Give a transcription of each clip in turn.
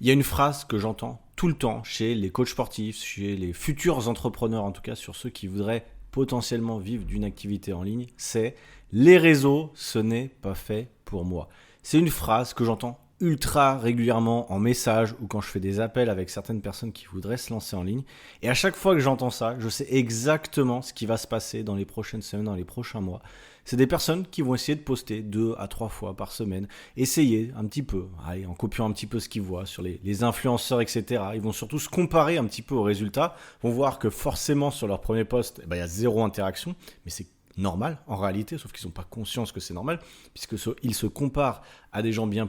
Il y a une phrase que j'entends tout le temps chez les coachs sportifs, chez les futurs entrepreneurs en tout cas, sur ceux qui voudraient potentiellement vivre d'une activité en ligne, c'est les réseaux, ce n'est pas fait pour moi. C'est une phrase que j'entends ultra régulièrement en message ou quand je fais des appels avec certaines personnes qui voudraient se lancer en ligne. Et à chaque fois que j'entends ça, je sais exactement ce qui va se passer dans les prochaines semaines, dans les prochains mois. C'est des personnes qui vont essayer de poster 2 à 3 fois par semaine, essayer un petit peu, allez, en copiant un petit peu ce qu'ils voient sur les influenceurs, etc. Ils vont surtout se comparer un petit peu aux résultats, vont voir que forcément sur leur premier post, il y a zéro interaction, mais c'est normal en réalité, sauf qu'ils n'ont pas conscience que c'est normal, puisqu'ils se comparent à des gens bien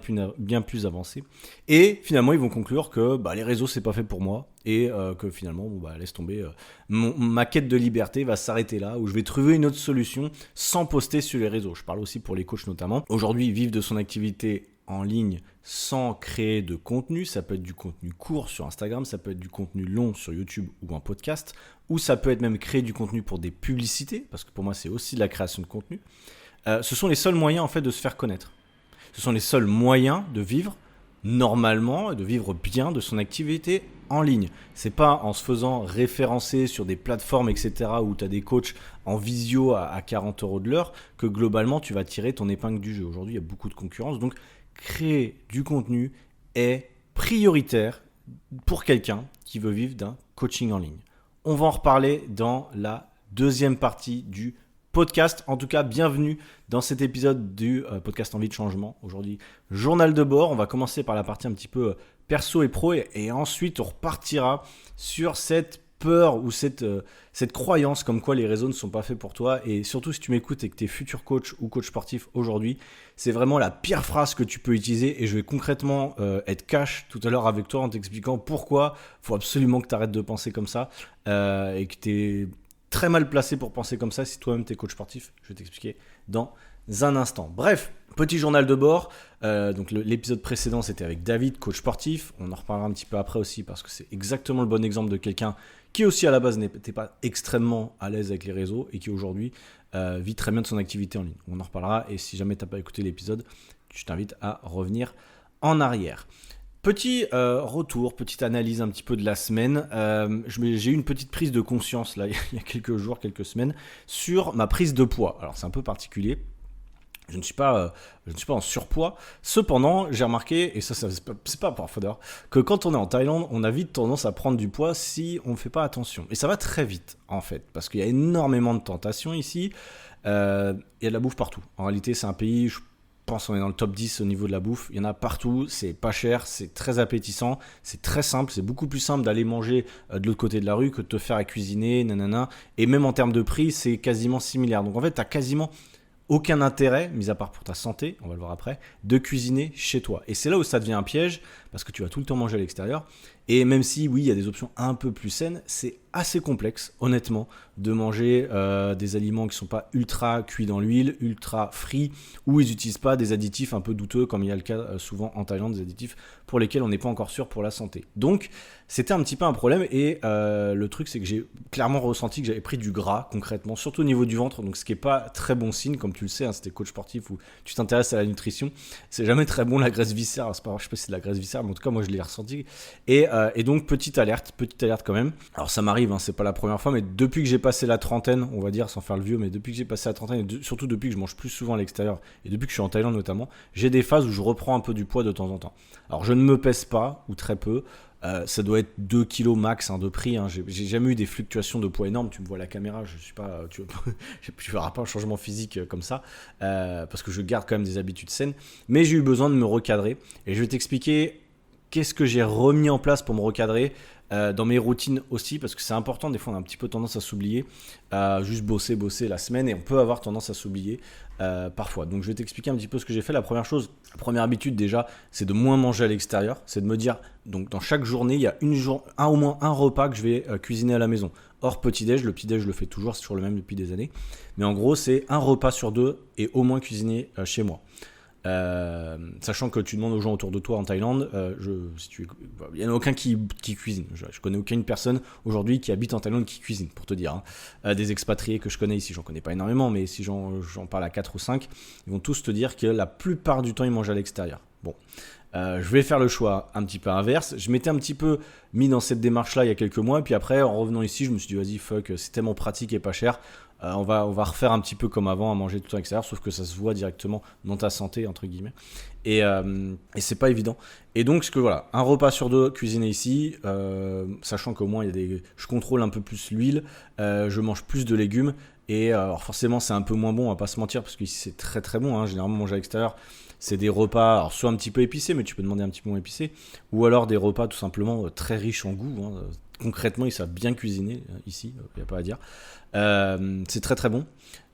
plus avancés. Et finalement, ils vont conclure que les réseaux, c'est pas fait pour moi, et que finalement, laisse tomber, ma quête de liberté va s'arrêter là, où je vais trouver une autre solution sans poster sur les réseaux. Je parle aussi pour les coachs notamment. Aujourd'hui, vivre de son activité en ligne sans créer de contenu, ça peut être du contenu court sur Instagram, ça peut être du contenu long sur YouTube ou un podcast, ou ça peut être même créer du contenu pour des publicités, parce que pour moi c'est aussi de la création de contenu. Ce sont les seuls moyens en fait de se faire connaître. Ce sont les seuls moyens de vivre normalement et de vivre bien de son activité en ligne. C'est pas en se faisant référencer sur des plateformes, etc., où tu as des coachs en visio à 40 € de l'heure que globalement tu vas tirer ton épingle du jeu. Aujourd'hui, il y a beaucoup de concurrence, donc créer du contenu est prioritaire pour quelqu'un qui veut vivre d'un coaching en ligne. On va en reparler dans la deuxième partie du podcast. En tout cas, bienvenue dans cet épisode du podcast Envie de changement. Aujourd'hui, journal de bord. On va commencer par la partie un petit peu perso et pro et ensuite on repartira sur cette peur ou cette croyance comme quoi les réseaux ne sont pas faits pour toi. Et surtout si tu m'écoutes et que tu es futur coach ou coach sportif aujourd'hui, c'est vraiment la pire phrase que tu peux utiliser et je vais concrètement être cash tout à l'heure avec toi en t'expliquant pourquoi il faut absolument que tu arrêtes de penser comme ça et que tu es très mal placé pour penser comme ça si toi-même tu es coach sportif. Je vais t'expliquer dans un instant. Bref, petit journal de bord. Donc l'épisode précédent c'était avec David, coach sportif. On en reparlera un petit peu après aussi parce que c'est exactement le bon exemple de quelqu'un qui aussi à la base n'était pas extrêmement à l'aise avec les réseaux et qui aujourd'hui vit très bien de son activité en ligne. On en reparlera et si jamais tu n'as pas écouté l'épisode, je t'invite à revenir en arrière. Petit retour, petite analyse un petit peu de la semaine. J'ai eu une petite prise de conscience là, il y a quelques jours, quelques semaines, sur ma prise de poids. Alors c'est un peu particulier. Je ne suis pas en surpoids. Cependant, j'ai remarqué, et ça c'est pas parfois d'ailleurs, que quand on est en Thaïlande, on a vite tendance à prendre du poids si on ne fait pas attention. Et ça va très vite, en fait, parce qu'il y a énormément de tentations ici. Il y a de la bouffe partout. En réalité, c'est un pays, je pense qu'on est dans le top 10 au niveau de la bouffe. Il y en a partout, c'est pas cher, c'est très appétissant, c'est très simple. C'est beaucoup plus simple d'aller manger de l'autre côté de la rue que de te faire à cuisiner, nanana. Et même en termes de prix, c'est quasiment similaire. Donc en fait, tu as quasiment aucun intérêt, mis à part pour ta santé, on va le voir après, de cuisiner chez toi. Et c'est là où ça devient un piège, parce que tu vas tout le temps manger à l'extérieur. Et même si, oui, il y a des options un peu plus saines, c'est assez complexe, honnêtement, de manger des aliments qui ne sont pas ultra cuits dans l'huile, ultra frits, ou ils n'utilisent pas des additifs un peu douteux, comme il y a le cas souvent en Thaïlande, des additifs pour lesquels on n'est pas encore sûr pour la santé. Donc, c'était un petit peu un problème, et le truc, c'est que j'ai clairement ressenti que j'avais pris du gras, concrètement, surtout au niveau du ventre, donc ce qui n'est pas très bon signe, comme tu le sais, hein, si t'es coach sportif ou tu t'intéresses à la nutrition, c'est jamais très bon la graisse viscéraire. Alors, c'est pas, je sais pas si c'est de la graisse viscéraire, mais en tout cas, moi, je l'ai ressenti. Et donc, petite alerte quand même. Alors, ça m'arrive, hein, c'est pas la première fois, mais depuis que j'ai passé la trentaine, on va dire, sans faire le vieux, mais depuis que j'ai passé la trentaine, et surtout depuis que je mange plus souvent à l'extérieur, et depuis que je suis en Thaïlande notamment, j'ai des phases où je reprends un peu du poids de temps en temps. Alors, je ne me pèse pas, ou très peu. Ça doit être 2 kilos max de prix. Hein. J'ai jamais eu des fluctuations de poids énormes. Tu me vois à la caméra, je suis pas, tu verras pas un changement physique comme ça, parce que je garde quand même des habitudes saines. Mais j'ai eu besoin de me recadrer. Et je vais t'expliquer qu'est-ce que j'ai remis en place pour me recadrer dans mes routines aussi, parce que c'est important. Des fois, on a un petit peu tendance à s'oublier, juste bosser la semaine, et on peut avoir tendance à s'oublier parfois. Donc, je vais t'expliquer un petit peu ce que j'ai fait. La première habitude déjà, c'est de moins manger à l'extérieur. C'est de me dire, donc dans chaque journée, il y a au moins un repas que je vais cuisiner à la maison. Hors petit-déj, le petit-déj, je le fais toujours, c'est toujours le même depuis des années. Mais en gros, c'est un repas sur 2 et au moins cuisiné chez moi. Sachant que tu demandes aux gens autour de toi en Thaïlande, il n'y en a aucun qui cuisine. Je connais aucune personne aujourd'hui qui habite en Thaïlande qui cuisine, pour te dire. Hein. Des expatriés que je connais ici, j'en connais pas énormément, mais si j'en parle à 4 ou 5, ils vont tous te dire que la plupart du temps, ils mangent à l'extérieur. Bon. Je vais faire le choix un petit peu inverse. Je m'étais un petit peu mis dans cette démarche-là il y a quelques mois, et puis après, en revenant ici, je me suis dit, vas-y, fuck, c'est tellement pratique et pas cher. On va refaire un petit peu comme avant, à manger tout le temps extérieur, sauf que ça se voit directement dans ta santé, entre guillemets. Et c'est pas évident. Et donc, voilà, un repas sur deux cuisiné ici, sachant qu'au moins, je contrôle un peu plus l'huile, je mange plus de légumes. Et alors forcément, c'est un peu moins bon, on va pas se mentir, parce qu'ici, c'est très très bon. Hein. Généralement, manger à l'extérieur, c'est des repas, alors soit un petit peu épicés, mais tu peux demander un petit peu moins épicé, ou alors des repas tout simplement très riches en goût. Hein. Concrètement, ils savent bien cuisiner ici, il n'y a pas à dire. C'est très très bon.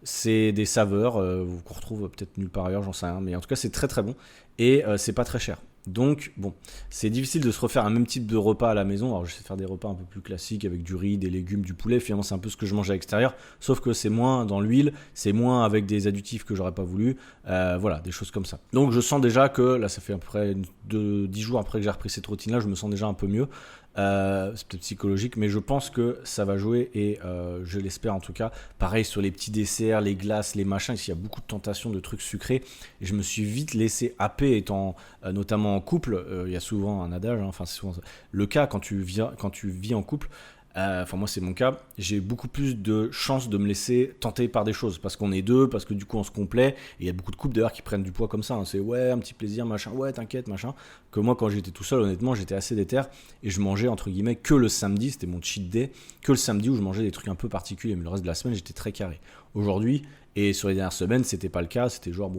C'est des saveurs qu'on retrouve peut-être nulle part ailleurs, j'en sais rien, mais en tout cas c'est très très bon et c'est pas très cher. Donc bon, c'est difficile de se refaire un même type de repas à la maison. Alors j'essaie de faire des repas un peu plus classiques avec du riz, des légumes, du poulet. Finalement c'est un peu ce que je mange à l'extérieur, sauf que c'est moins dans l'huile, c'est moins avec des additifs que j'aurais pas voulu. Voilà, des choses comme ça. Donc je sens déjà que là ça fait à peu près 10 jours après que j'ai repris cette routine là, je me sens déjà un peu mieux. C'est peut-être psychologique, mais je pense que ça va jouer et je l'espère en tout cas. Pareil sur les petits desserts, les glaces, les machins, ici il y a beaucoup de tentations de trucs sucrés et je me suis vite laissé happer étant notamment en couple. Il y a souvent un adage, hein, c'est souvent le cas quand tu vis en couple. Moi c'est mon cas, j'ai beaucoup plus de chances de me laisser tenter par des choses parce qu'on est deux, parce que du coup on se complaît et il y a beaucoup de couples d'ailleurs qui prennent du poids comme ça, hein. C'est ouais un petit plaisir machin, ouais t'inquiète machin, que moi quand j'étais tout seul honnêtement j'étais assez déter et je mangeais entre guillemets que le samedi, c'était mon cheat day, que le samedi où je mangeais des trucs un peu particuliers, mais le reste de la semaine j'étais très carré. Aujourd'hui et sur les dernières semaines c'était pas le cas, c'était genre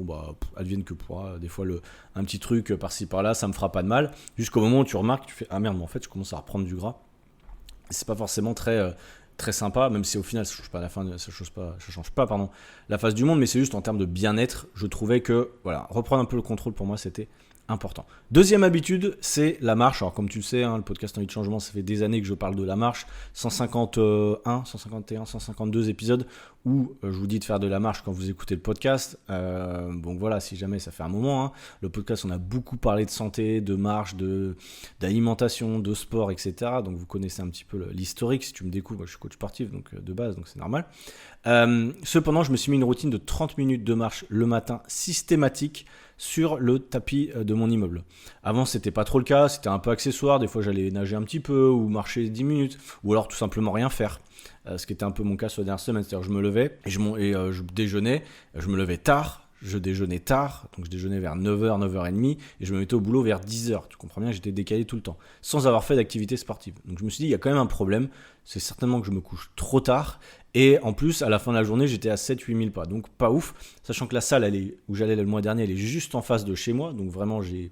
advienne que pourra, des fois un petit truc par-ci par-là ça me fera pas de mal, jusqu'au moment où tu remarques, tu fais ah merde mais en fait je commence à reprendre du gras. C'est pas forcément très sympa, même si au final ça change pas la face du monde, mais c'est juste en termes de bien-être, je trouvais que voilà, reprendre un peu le contrôle pour moi c'était important. Deuxième habitude, c'est la marche. Alors comme tu le sais, hein, le podcast Envie de changement, ça fait des années que je parle de la marche, 151, 151, 152 épisodes où je vous dis de faire de la marche quand vous écoutez le podcast. Donc voilà, si jamais ça fait un moment, hein, le podcast on a beaucoup parlé de santé, de marche, d'alimentation, de sport, etc. Donc vous connaissez un petit peu l'historique. Si tu me découvres, moi, je suis coach sportif donc de base, donc c'est normal. Cependant, je me suis mis une routine de 30 minutes de marche le matin systématique sur le tapis de mon immeuble. Avant, c'était pas trop le cas, c'était un peu accessoire. Des fois, j'allais nager un petit peu ou marcher 10 minutes ou alors tout simplement rien faire. Ce qui était un peu mon cas sur la dernière semaine, c'est-à-dire je me levais et je déjeunais, je me levais tard, je déjeunais tard, donc je déjeunais vers 9h, 9h30 et je me mettais au boulot vers 10h. Tu comprends bien, j'étais décalé tout le temps, sans avoir fait d'activité sportive. Donc je me suis dit, il y a quand même un problème, c'est certainement que je me couche trop tard et en plus, à la fin de la journée, j'étais à 7-8 000 pas, donc pas ouf, sachant que la salle où j'allais le mois dernier, elle est juste en face de chez moi, donc vraiment j'ai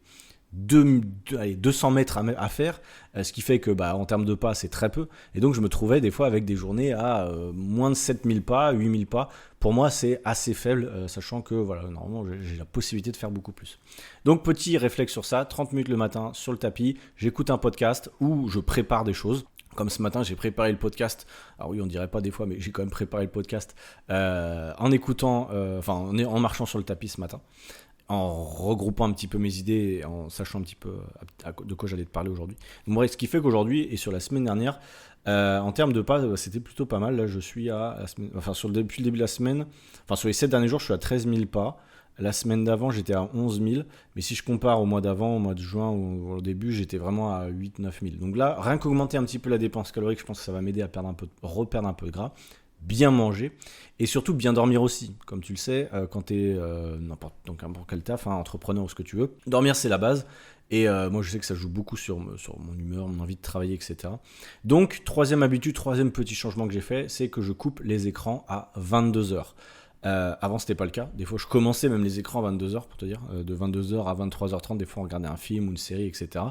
200 mètres à faire, ce qui fait que en termes de pas c'est très peu et donc je me trouvais des fois avec des journées à moins de 7000 pas, 8000 pas. Pour moi c'est assez faible, sachant que voilà, normalement j'ai la possibilité de faire beaucoup plus. Donc petit réflexe sur ça, 30 minutes le matin sur le tapis, j'écoute un podcast ou je prépare des choses. Comme ce matin, j'ai préparé le podcast. Alors oui, on dirait pas des fois, mais j'ai quand même préparé le podcast en marchant sur le tapis ce matin, en regroupant un petit peu mes idées et en sachant un petit peu de quoi j'allais te parler aujourd'hui. Donc, bref, ce qui fait qu'aujourd'hui et sur la semaine dernière, en termes de pas, c'était plutôt pas mal. Là, je suis depuis le début de la semaine, sur les 7 derniers jours, je suis à 13 000 pas. La semaine d'avant, j'étais à 11 000. Mais si je compare au mois d'avant, au mois de juin, au début, j'étais vraiment à 8-9 000. Donc là, rien qu'augmenter un petit peu la dépense calorique, je pense que ça va m'aider à reperdre un peu de gras. Bien manger et surtout bien dormir aussi. Comme tu le sais, quand tu es n'importe quel taf, entrepreneur ou ce que tu veux, dormir c'est la base. Et moi je sais que ça joue beaucoup sur mon humeur, mon envie de travailler, etc. Donc troisième petit changement que j'ai fait, c'est que je coupe les écrans à 22h. Avant c'était pas le cas, des fois je commençais même les écrans à 22h pour te dire, de 22h à 23h30 des fois on regardait un film ou une série, etc.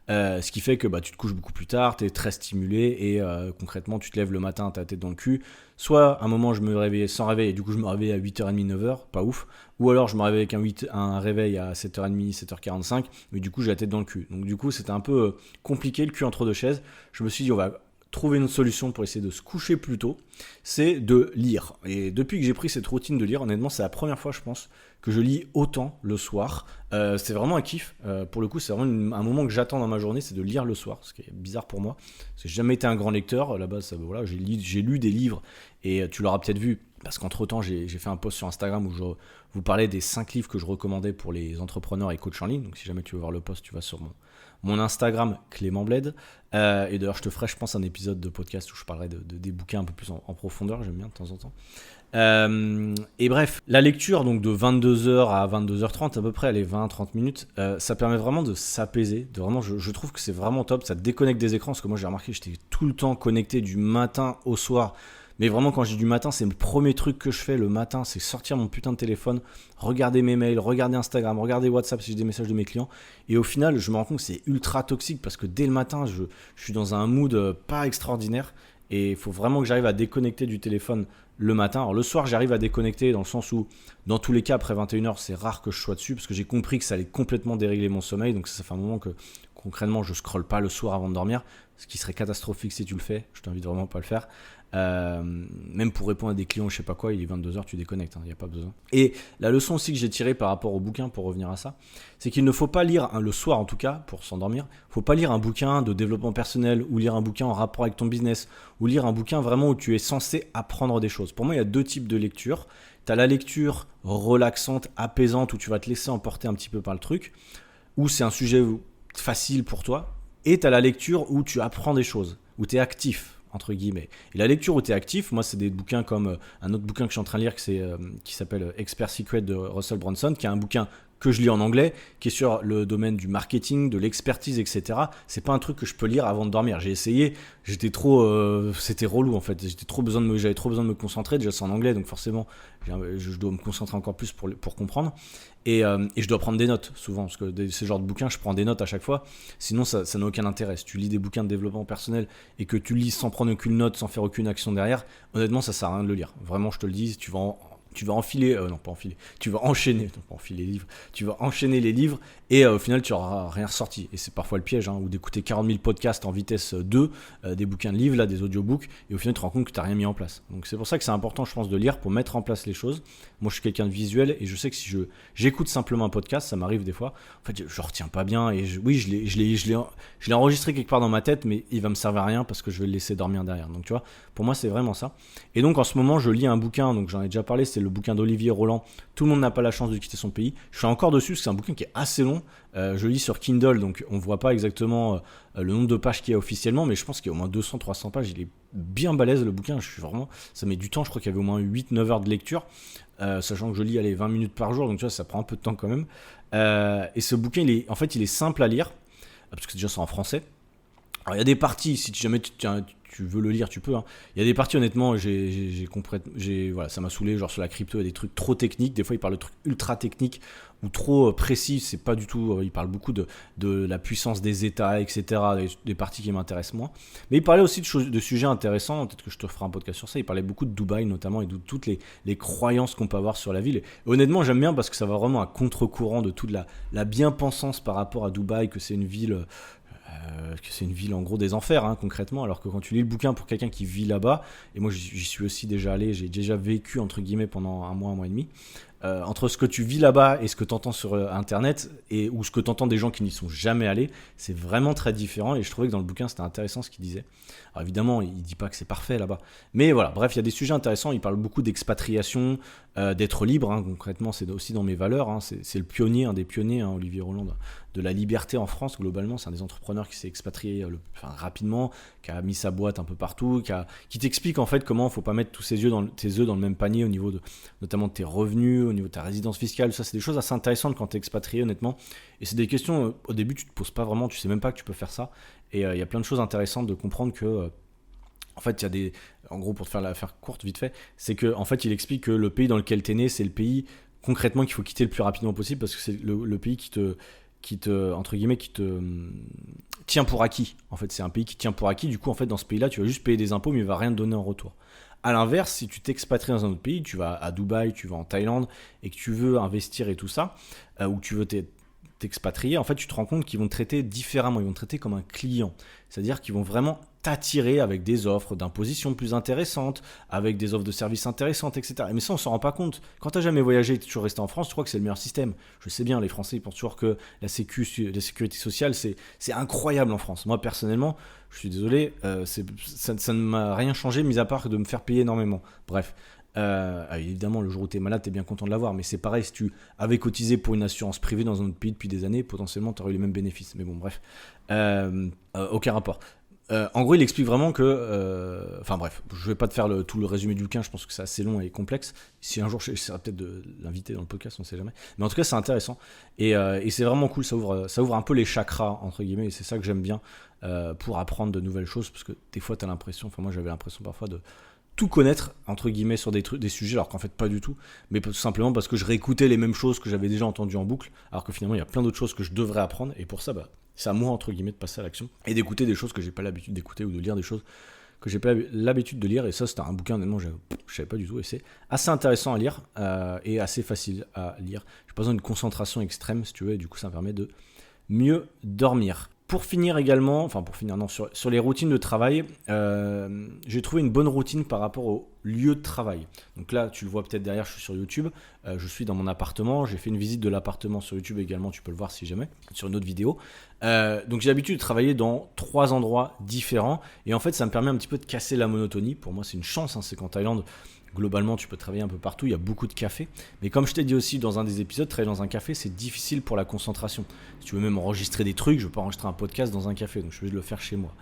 Ce qui fait que tu te couches beaucoup plus tard, tu es très stimulé et concrètement tu te lèves le matin, tu as la tête dans le cul. Soit à un moment je me réveillais sans réveil et du coup je me réveillais à 8h30, 9h, pas ouf. Ou alors je me réveillais avec un réveil à 7h30, 7h45, mais du coup j'ai la tête dans le cul. Donc du coup c'était un peu compliqué, le cul entre deux chaises. Je me suis dit on va trouver une solution pour essayer de se coucher plus tôt, c'est de lire. Et depuis que j'ai pris cette routine de lire, honnêtement, c'est la première fois, je pense, que je lis autant le soir. C'est vraiment un kiff. Pour le coup, c'est vraiment un moment que j'attends dans ma journée, c'est de lire le soir, ce qui est bizarre pour moi. Parce que j'ai jamais été un grand lecteur. À la base, j'ai lu des livres, et tu l'auras peut-être vu, Parce qu'entre-temps, j'ai fait un post sur Instagram où je vous parlais des 5 livres que je recommandais pour les entrepreneurs et coachs en ligne. Donc si jamais tu veux voir le post, tu vas sur mon Instagram, Clément Bled. Et d'ailleurs, je te ferai, je pense, un épisode de podcast où je parlerai des bouquins un peu plus en profondeur. J'aime bien de temps en temps. Et bref, la lecture donc de 22h à 22h30 à peu près, elle est 20-30 minutes, ça permet vraiment de s'apaiser, je trouve que c'est vraiment top, ça te déconnecte des écrans, parce que moi j'ai remarqué que j'étais tout le temps connecté du matin au soir, mais vraiment quand je dis du matin, c'est le premier truc que je fais le matin, c'est sortir mon putain de téléphone, regarder mes mails, regarder Instagram, regarder WhatsApp si j'ai des messages de mes clients, et au final je me rends compte que c'est ultra toxique, parce que dès le matin je suis dans un mood pas extraordinaire, et il faut vraiment que j'arrive à déconnecter du téléphone le matin. Alors le soir, j'arrive à déconnecter dans le sens où, dans tous les cas, après 21h, c'est rare que je sois dessus parce que j'ai compris que ça allait complètement dérégler mon sommeil. Donc ça fait un moment que concrètement, je scrolle pas le soir avant de dormir, ce qui serait catastrophique si tu le fais. Je t'invite vraiment pas à le faire. Même pour répondre à des clients, je sais pas quoi, il est 22h, tu déconnectes, il n'y a pas besoin. Et la leçon aussi que j'ai tirée par rapport au bouquin, pour revenir à ça, c'est qu'il ne faut pas lire, le soir en tout cas, pour s'endormir, il ne faut pas lire un bouquin de développement personnel ou lire un bouquin en rapport avec ton business ou lire un bouquin vraiment où tu es censé apprendre des choses. Pour moi, il y a 2 types de lecture. Tu as la lecture relaxante, apaisante, où tu vas te laisser emporter un petit peu par le truc, où c'est un sujet facile pour toi, et tu as la lecture où tu apprends des choses, où tu es actif, entre guillemets. Et la lecture où tu es actif, moi c'est des bouquins comme un autre bouquin que je suis en train de lire qui s'appelle Expert Secret de Russell Brunson, qui est un bouquin que je lis en anglais, qui est sur le domaine du marketing, de l'expertise, etc. C'est pas un truc que je peux lire avant de dormir. J'ai essayé, c'était relou en fait. J'avais trop besoin de me concentrer. Déjà c'est en anglais, donc forcément je dois me concentrer encore plus pour comprendre. Et je dois prendre des notes souvent, parce que ces genres de bouquins, je prends des notes à chaque fois. Sinon ça n'a aucun intérêt. Si tu lis des bouquins de développement personnel et que tu lis sans prendre aucune note, sans faire aucune action derrière, honnêtement ça sert à rien de le lire. Vraiment je te le dis, tu vas enchaîner les livres et au final tu n'auras rien ressorti. Et c'est parfois le piège, ou d'écouter 40 000 podcasts en vitesse 2, des bouquins de livres, là, des audiobooks, et au final tu te rends compte que tu n'as rien mis en place. Donc c'est pour ça que c'est important, je pense, de lire pour mettre en place les choses. Moi je suis quelqu'un de visuel et je sais que si j'écoute simplement un podcast, ça m'arrive des fois, en fait je retiens pas bien et je l'ai enregistré quelque part dans ma tête, mais il va me servir à rien parce que je vais le laisser dormir derrière. Donc tu vois, pour moi c'est vraiment ça. Et donc en ce moment je lis un bouquin, donc j'en ai déjà parlé, c'est le bouquin d'Olivier Roland, Tout le monde n'a pas la chance de quitter son pays. Je suis encore dessus, c'est un bouquin qui est assez long. Je lis sur Kindle, donc on ne voit pas exactement le nombre de pages qu'il y a officiellement, mais je pense qu'il y a au moins 200-300 pages. Il est bien balèze le bouquin, ça met du temps, je crois qu'il y avait au moins 8-9 heures de lecture, sachant que je lis 20 minutes par jour, donc tu vois, ça prend un peu de temps quand même. Et ce bouquin, il est simple à lire, parce que déjà c'est en français. Alors il y a des parties, si jamais tu veux le lire, tu peux. Il y a des parties, honnêtement, ça m'a saoulé, genre sur la crypto, il y a des trucs trop techniques. Des fois, il parle de trucs ultra techniques ou trop précis. C'est pas du tout. Il parle beaucoup de la puissance des États, etc. Des parties qui m'intéressent moins. Mais il parlait aussi de sujets intéressants. Peut-être que je te ferai un podcast sur ça. Il parlait beaucoup de Dubaï, notamment, et de toutes les croyances qu'on peut avoir sur la ville. Et honnêtement, j'aime bien parce que ça va vraiment à contre-courant de toute la bien-pensance par rapport à Dubaï, que c'est une ville en gros des enfers, concrètement, alors que quand tu lis le bouquin pour quelqu'un qui vit là-bas, et moi j'y suis aussi déjà allé, j'ai déjà vécu entre guillemets pendant un mois et demi, entre ce que tu vis là-bas et ce que tu entends sur internet ou ce que tu entends des gens qui n'y sont jamais allés, c'est vraiment très différent. Et je trouvais que dans le bouquin c'était intéressant ce qu'il disait. Alors évidemment il dit pas que c'est parfait là-bas, mais voilà, bref, il y a des sujets intéressants. Il parle beaucoup d'expatriation, d'être libre, concrètement c'est aussi dans mes valeurs, c'est le pionnier, un des pionniers, Olivier Roland, de la liberté en France. Globalement c'est un des entrepreneurs qui s'est expatrié rapidement, qui a mis sa boîte un peu partout, qui t'explique en fait comment il ne faut pas mettre tous tes œufs dans le même panier, au niveau notamment de tes revenus, au niveau de ta résidence fiscale. Ça c'est des choses assez intéressantes quand tu es expatrié, honnêtement, et c'est des questions au début tu te poses pas vraiment, tu sais même pas que tu peux faire ça, et il y a plein de choses intéressantes de comprendre que en fait, en gros, pour te faire la faire courte vite fait, c'est que en fait, il explique que le pays dans lequel t'es né, c'est le pays concrètement qu'il faut quitter le plus rapidement possible, parce que c'est le pays qui te entre guillemets, qui te tient pour acquis. En fait, c'est un pays qui tient pour acquis. Du coup, en fait, dans ce pays-là, tu vas juste payer des impôts, mais il va rien te donner en retour. À l'inverse, si tu t'expatries dans un autre pays, tu vas à Dubaï, tu vas en Thaïlande, et que tu veux investir et tout ça, ou que tu veux t'expatrier, en fait, tu te rends compte qu'ils vont te traiter différemment. Ils vont te traiter comme un client. C'est-à-dire qu'ils vont vraiment t'attirer avec des offres d'imposition plus intéressantes, avec des offres de services intéressantes, etc. Mais ça, on s'en rend pas compte. Quand tu n'as jamais voyagé et tu es toujours resté en France, tu crois que c'est le meilleur système. Je sais bien, les Français, ils pensent toujours que la sécurité sociale, c'est incroyable en France. Moi, personnellement, je suis désolé, ça ne m'a rien changé, mis à part de me faire payer énormément. Bref. Évidemment, le jour où tu es malade, tu es bien content de l'avoir, mais c'est pareil, si tu avais cotisé pour une assurance privée dans un autre pays depuis des années, potentiellement, tu aurais eu les mêmes bénéfices. Mais bon, bref, aucun rapport. En gros, il explique vraiment que... Enfin bref, je vais pas te faire tout le résumé du bouquin, je pense que c'est assez long et complexe. Si un jour, j'essaierai peut-être de l'inviter dans le podcast, on sait jamais. Mais en tout cas, c'est intéressant. Et c'est vraiment cool, ça ouvre un peu les chakras, entre guillemets, et c'est ça que j'aime bien pour apprendre de nouvelles choses, parce que des fois, tu as l'impression, enfin moi j'avais l'impression parfois de tout connaître, entre guillemets, sur des sujets, alors qu'en fait pas du tout, mais tout simplement parce que je réécoutais les mêmes choses que j'avais déjà entendues en boucle, alors que finalement il y a plein d'autres choses que je devrais apprendre, et pour ça, c'est à moi, entre guillemets, de passer à l'action, et d'écouter des choses que j'ai pas l'habitude d'écouter, ou de lire des choses que j'ai pas l'habitude de lire, et ça c'était un bouquin, honnêtement, je savais pas du tout, et c'est assez intéressant à lire, et assez facile à lire. J'ai pas besoin d'une concentration extrême, si tu veux, et du coup ça me permet de mieux dormir. Pour finir également, sur les routines de travail, j'ai trouvé une bonne routine par rapport au lieu de travail. Donc là, tu le vois peut-être derrière, je suis sur YouTube, je suis dans mon appartement, j'ai fait une visite de l'appartement sur YouTube également, tu peux le voir si jamais, sur une autre vidéo. Donc j'ai l'habitude de travailler dans 3 endroits différents, et en fait ça me permet un petit peu de casser la monotonie. Pour moi c'est une chance, c'est qu'en Thaïlande, globalement, tu peux travailler un peu partout, il y a beaucoup de cafés. Mais comme je t'ai dit aussi dans un des épisodes, travailler dans un café, c'est difficile pour la concentration. Si tu veux même enregistrer des trucs, je ne veux pas enregistrer un podcast dans un café, donc je vais le faire chez moi.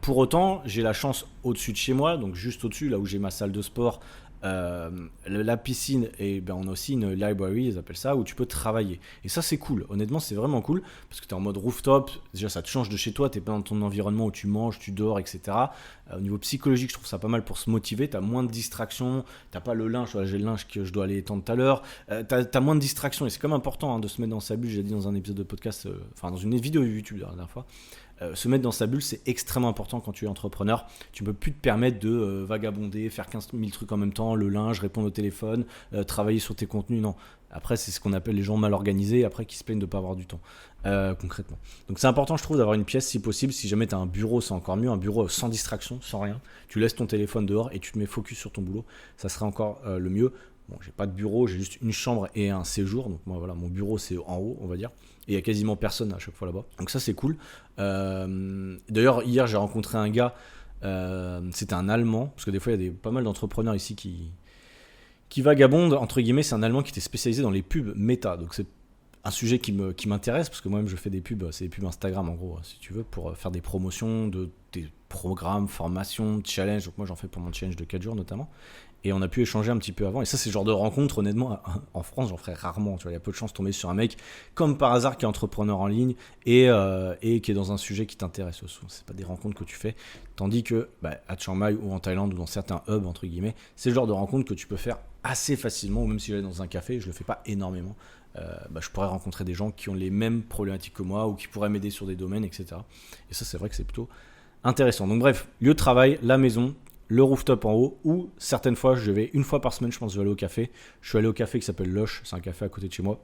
Pour autant, j'ai la chance au-dessus de chez moi, donc juste au-dessus, là où j'ai ma salle de sport, la piscine, et on a aussi une library, ils appellent ça, où tu peux travailler. Et ça, c'est cool. Honnêtement, c'est vraiment cool, parce que tu es en mode rooftop, déjà ça te change de chez toi, tu n'es pas dans ton environnement où tu manges, tu dors, etc. Au niveau psychologique, je trouve ça pas mal pour se motiver, tu as moins de distractions, tu n'as pas le linge, j'ai le linge que je dois aller étendre tout à l'heure, tu as moins de distractions, et c'est quand même important de se mettre dans sa bulle, j'ai dit dans un épisode de podcast, dans une vidéo YouTube la dernière fois. Se mettre dans sa bulle, c'est extrêmement important quand tu es entrepreneur. Tu ne peux plus te permettre de vagabonder, faire 15 000 trucs en même temps, le linge, répondre au téléphone, travailler sur tes contenus. Non. Après, c'est ce qu'on appelle les gens mal organisés, après qui se plaignent de ne pas avoir du temps, concrètement. Donc c'est important, je trouve, d'avoir une pièce si possible. Si jamais tu as un bureau, c'est encore mieux. Un bureau sans distraction, sans rien. Tu laisses ton téléphone dehors et tu te mets focus sur ton boulot. Ça serait encore le mieux. Bon, j'ai pas de bureau, j'ai juste une chambre et un séjour. Donc moi, voilà, mon bureau, c'est en haut, on va dire. Et il y a quasiment personne à chaque fois là-bas. Donc ça, c'est cool. D'ailleurs, hier, j'ai rencontré un gars. C'était un Allemand. Parce que des fois, il y a pas mal d'entrepreneurs ici qui vagabondent. Entre guillemets, c'est un Allemand qui était spécialisé dans les pubs méta. Donc c'est un sujet qui m'intéresse. Parce que moi-même, je fais des pubs. C'est des pubs Instagram, en gros, si tu veux, pour faire des promotions de des programmes, formations, challenges. Donc moi, j'en fais pour mon challenge de 4 jours, notamment. Et on a pu échanger un petit peu avant. Et ça, c'est le genre de rencontre, honnêtement, en France, j'en ferais rarement. Tu vois, il y a peu de chances de tomber sur un mec, comme par hasard, qui est entrepreneur en ligne et qui est dans un sujet qui t'intéresse. C'est pas des rencontres que tu fais. Tandis que à Chiang Mai ou en Thaïlande ou dans certains hubs, entre guillemets, c'est le genre de rencontre que tu peux faire assez facilement. Ou même si j'allais dans un café, je le fais pas énormément. Je pourrais rencontrer des gens qui ont les mêmes problématiques que moi ou qui pourraient m'aider sur des domaines, etc. Et ça, c'est vrai que c'est plutôt intéressant. Donc bref, lieu de travail, la maison, le rooftop en haut, ou certaines fois je vais une fois par semaine, je pense que je vais aller au café. Je suis allé au café qui s'appelle Loche, c'est un café à côté de chez moi.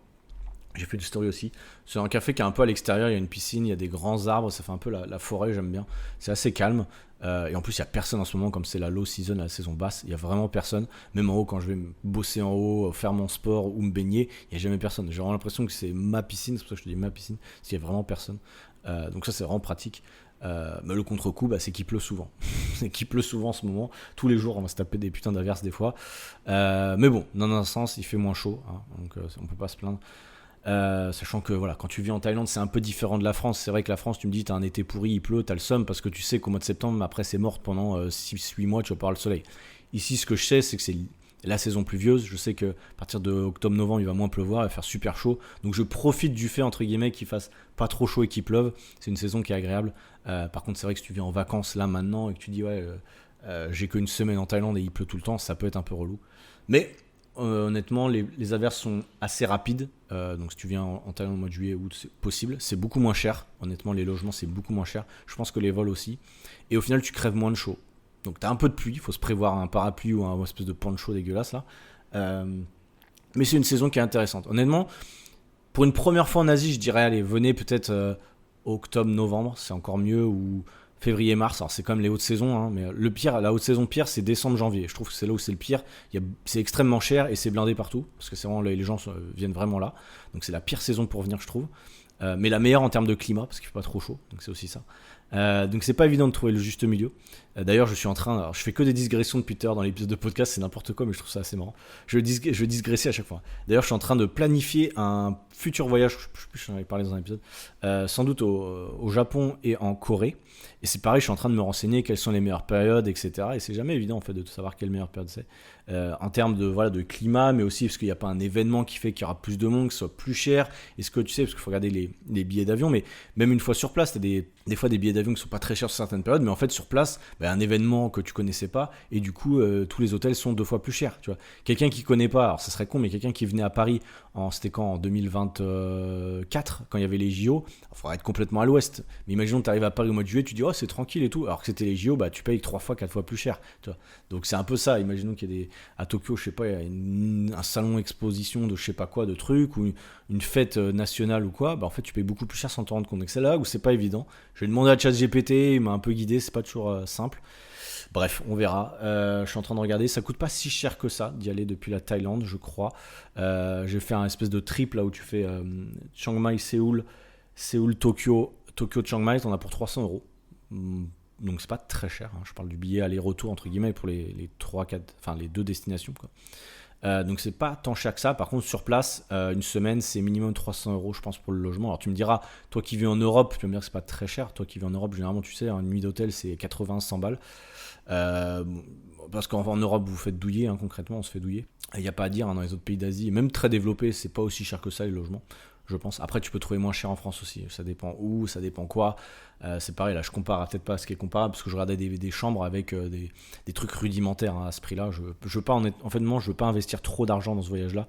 J'ai fait une story aussi. C'est un café qui est un peu à l'extérieur, il y a une piscine, il y a des grands arbres, ça fait un peu la forêt, j'aime bien. C'est assez calme. Et en plus, il n'y a personne en ce moment, comme c'est la low season, la saison basse, il n'y a vraiment personne. Même en haut, quand je vais bosser en haut, faire mon sport ou me baigner, il n'y a jamais personne. J'ai vraiment l'impression que c'est ma piscine, c'est pour ça que je te dis ma piscine, parce qu'il n'y a vraiment personne. Donc ça, c'est vraiment pratique. Mais le contre-coup, c'est qu'il pleut souvent. C'est qu'il pleut souvent en ce moment. Tous les jours, on va se taper des putains d'averses des fois. Mais bon, dans un sens, il fait moins chaud, donc on peut pas se plaindre. Sachant que voilà, quand tu vis en Thaïlande, c'est un peu différent de la France. C'est vrai que la France, tu me dis, t'as un été pourri, il pleut, t'as le seum parce que tu sais qu'au mois de septembre, après c'est mort pendant 6-8 mois, tu vas pas avoir le soleil. Ici, ce que je sais, c'est que c'est la saison pluvieuse. Je sais que à partir de octobre-novembre, il va moins pleuvoir, il va faire super chaud. Donc je profite du fait, entre guillemets, qu'il fasse pas trop chaud et qu'il pleuve. C'est une saison qui est agréable. Par contre, c'est vrai que si tu viens en vacances là maintenant et que tu dis j'ai qu'une semaine en Thaïlande et il pleut tout le temps, ça peut être un peu relou. Mais honnêtement, les averses sont assez rapides. Donc si tu viens en Thaïlande au mois de juillet, août, c'est possible. C'est beaucoup moins cher. Honnêtement, les logements, c'est beaucoup moins cher. Je pense que les vols aussi. Et au final, tu crèves moins de chaud. Donc t'as un peu de pluie, il faut se prévoir un parapluie ou un espèce de poncho dégueulasse là. Mais c'est une saison qui est intéressante. Honnêtement, pour une première fois en Asie, je dirais allez, venez peut-être octobre-novembre, c'est encore mieux, ou février-mars. Alors c'est quand même les hautes saisons, mais le pire, la haute saison pire, c'est décembre-janvier. Je trouve que c'est là où c'est le pire. C'est extrêmement cher et c'est blindé partout, parce que c'est vraiment les gens viennent vraiment là. Donc c'est la pire saison pour venir, je trouve. mais la meilleure en termes de climat, parce qu'il fait pas trop chaud, donc c'est aussi ça. Donc c'est pas évident de trouver le juste milieu. D'ailleurs je suis en train, alors je fais que des digressions depuis tout à l'heure dans l'épisode de podcast, c'est n'importe quoi mais je trouve ça assez marrant. Je vais digresser à chaque fois. D'ailleurs je suis en train de planifier un futur voyage, je sais plus si j'en avais parlé dans un épisode, sans doute au Japon et en Corée. Et c'est pareil, je suis en train de me renseigner quelles sont les meilleures périodes, etc. Et c'est jamais évident en fait de savoir quelle meilleure période c'est. En termes de climat, mais aussi parce qu'il n'y a pas un événement qui fait qu'il y aura plus de monde, que ce soit plus cher. Est-ce que tu sais, parce qu'il faut regarder les billets d'avion, mais même une fois sur place, tu as des fois des billets d'avion qui sont pas très chers sur certaines périodes, mais en fait sur place, un événement que tu connaissais pas, et du coup tous les hôtels sont 2 fois plus chers. Tu vois. Quelqu'un qui connaît pas, alors ça serait con, mais quelqu'un qui venait à Paris c'était quand en 2024, quand il y avait les JO, il faudrait être complètement à l'ouest. Mais imaginons que tu arrives à Paris au mois de juillet, tu dis oh c'est tranquille et tout, alors que c'était les JO, tu payes 3 fois, 4 fois plus cher. Tu vois. Donc c'est un peu ça, imaginons qu'il y a à Tokyo, je sais pas, il y a un salon exposition de je sais pas quoi, de trucs, ou une fête nationale ou quoi, en fait tu payes beaucoup plus cher sans te rendre compte. Donc c'est là où c'est pas évident. Je vais demander à ChatGPT, il m'a un peu guidé, c'est pas toujours simple. Bref, on verra. Je suis en train de regarder. Ça coûte pas si cher que ça d'y aller depuis la Thaïlande, je crois. J'ai fait un espèce de trip là où tu fais Chiang Mai, Séoul, Tokyo, Chiang Mai. T'en as pour 300 euros. Donc c'est pas très cher. Je parle du billet aller-retour entre guillemets pour les 3-4, enfin les 2 destinations quoi. Donc c'est pas tant cher que ça. Par contre sur place, une semaine c'est minimum 300 euros je pense pour le logement. Alors tu me diras, toi qui vis en Europe, tu vas me dire que c'est pas très cher. Toi qui vis en Europe, généralement tu sais, une nuit d'hôtel c'est 80-100 balles. Parce qu'en Europe vous faites douiller, concrètement on se fait douiller. Il n'y a pas à dire dans les autres pays d'Asie, même très développés, c'est pas aussi cher que ça les logements. Je pense. Après, tu peux trouver moins cher en France aussi. Ça dépend où, ça dépend quoi. C'est pareil, là, je compare peut-être pas à ce qui est comparable, parce que je regardais des chambres avec des trucs rudimentaires à ce prix-là. Je veux pas en fait, je veux pas investir trop d'argent dans ce voyage-là.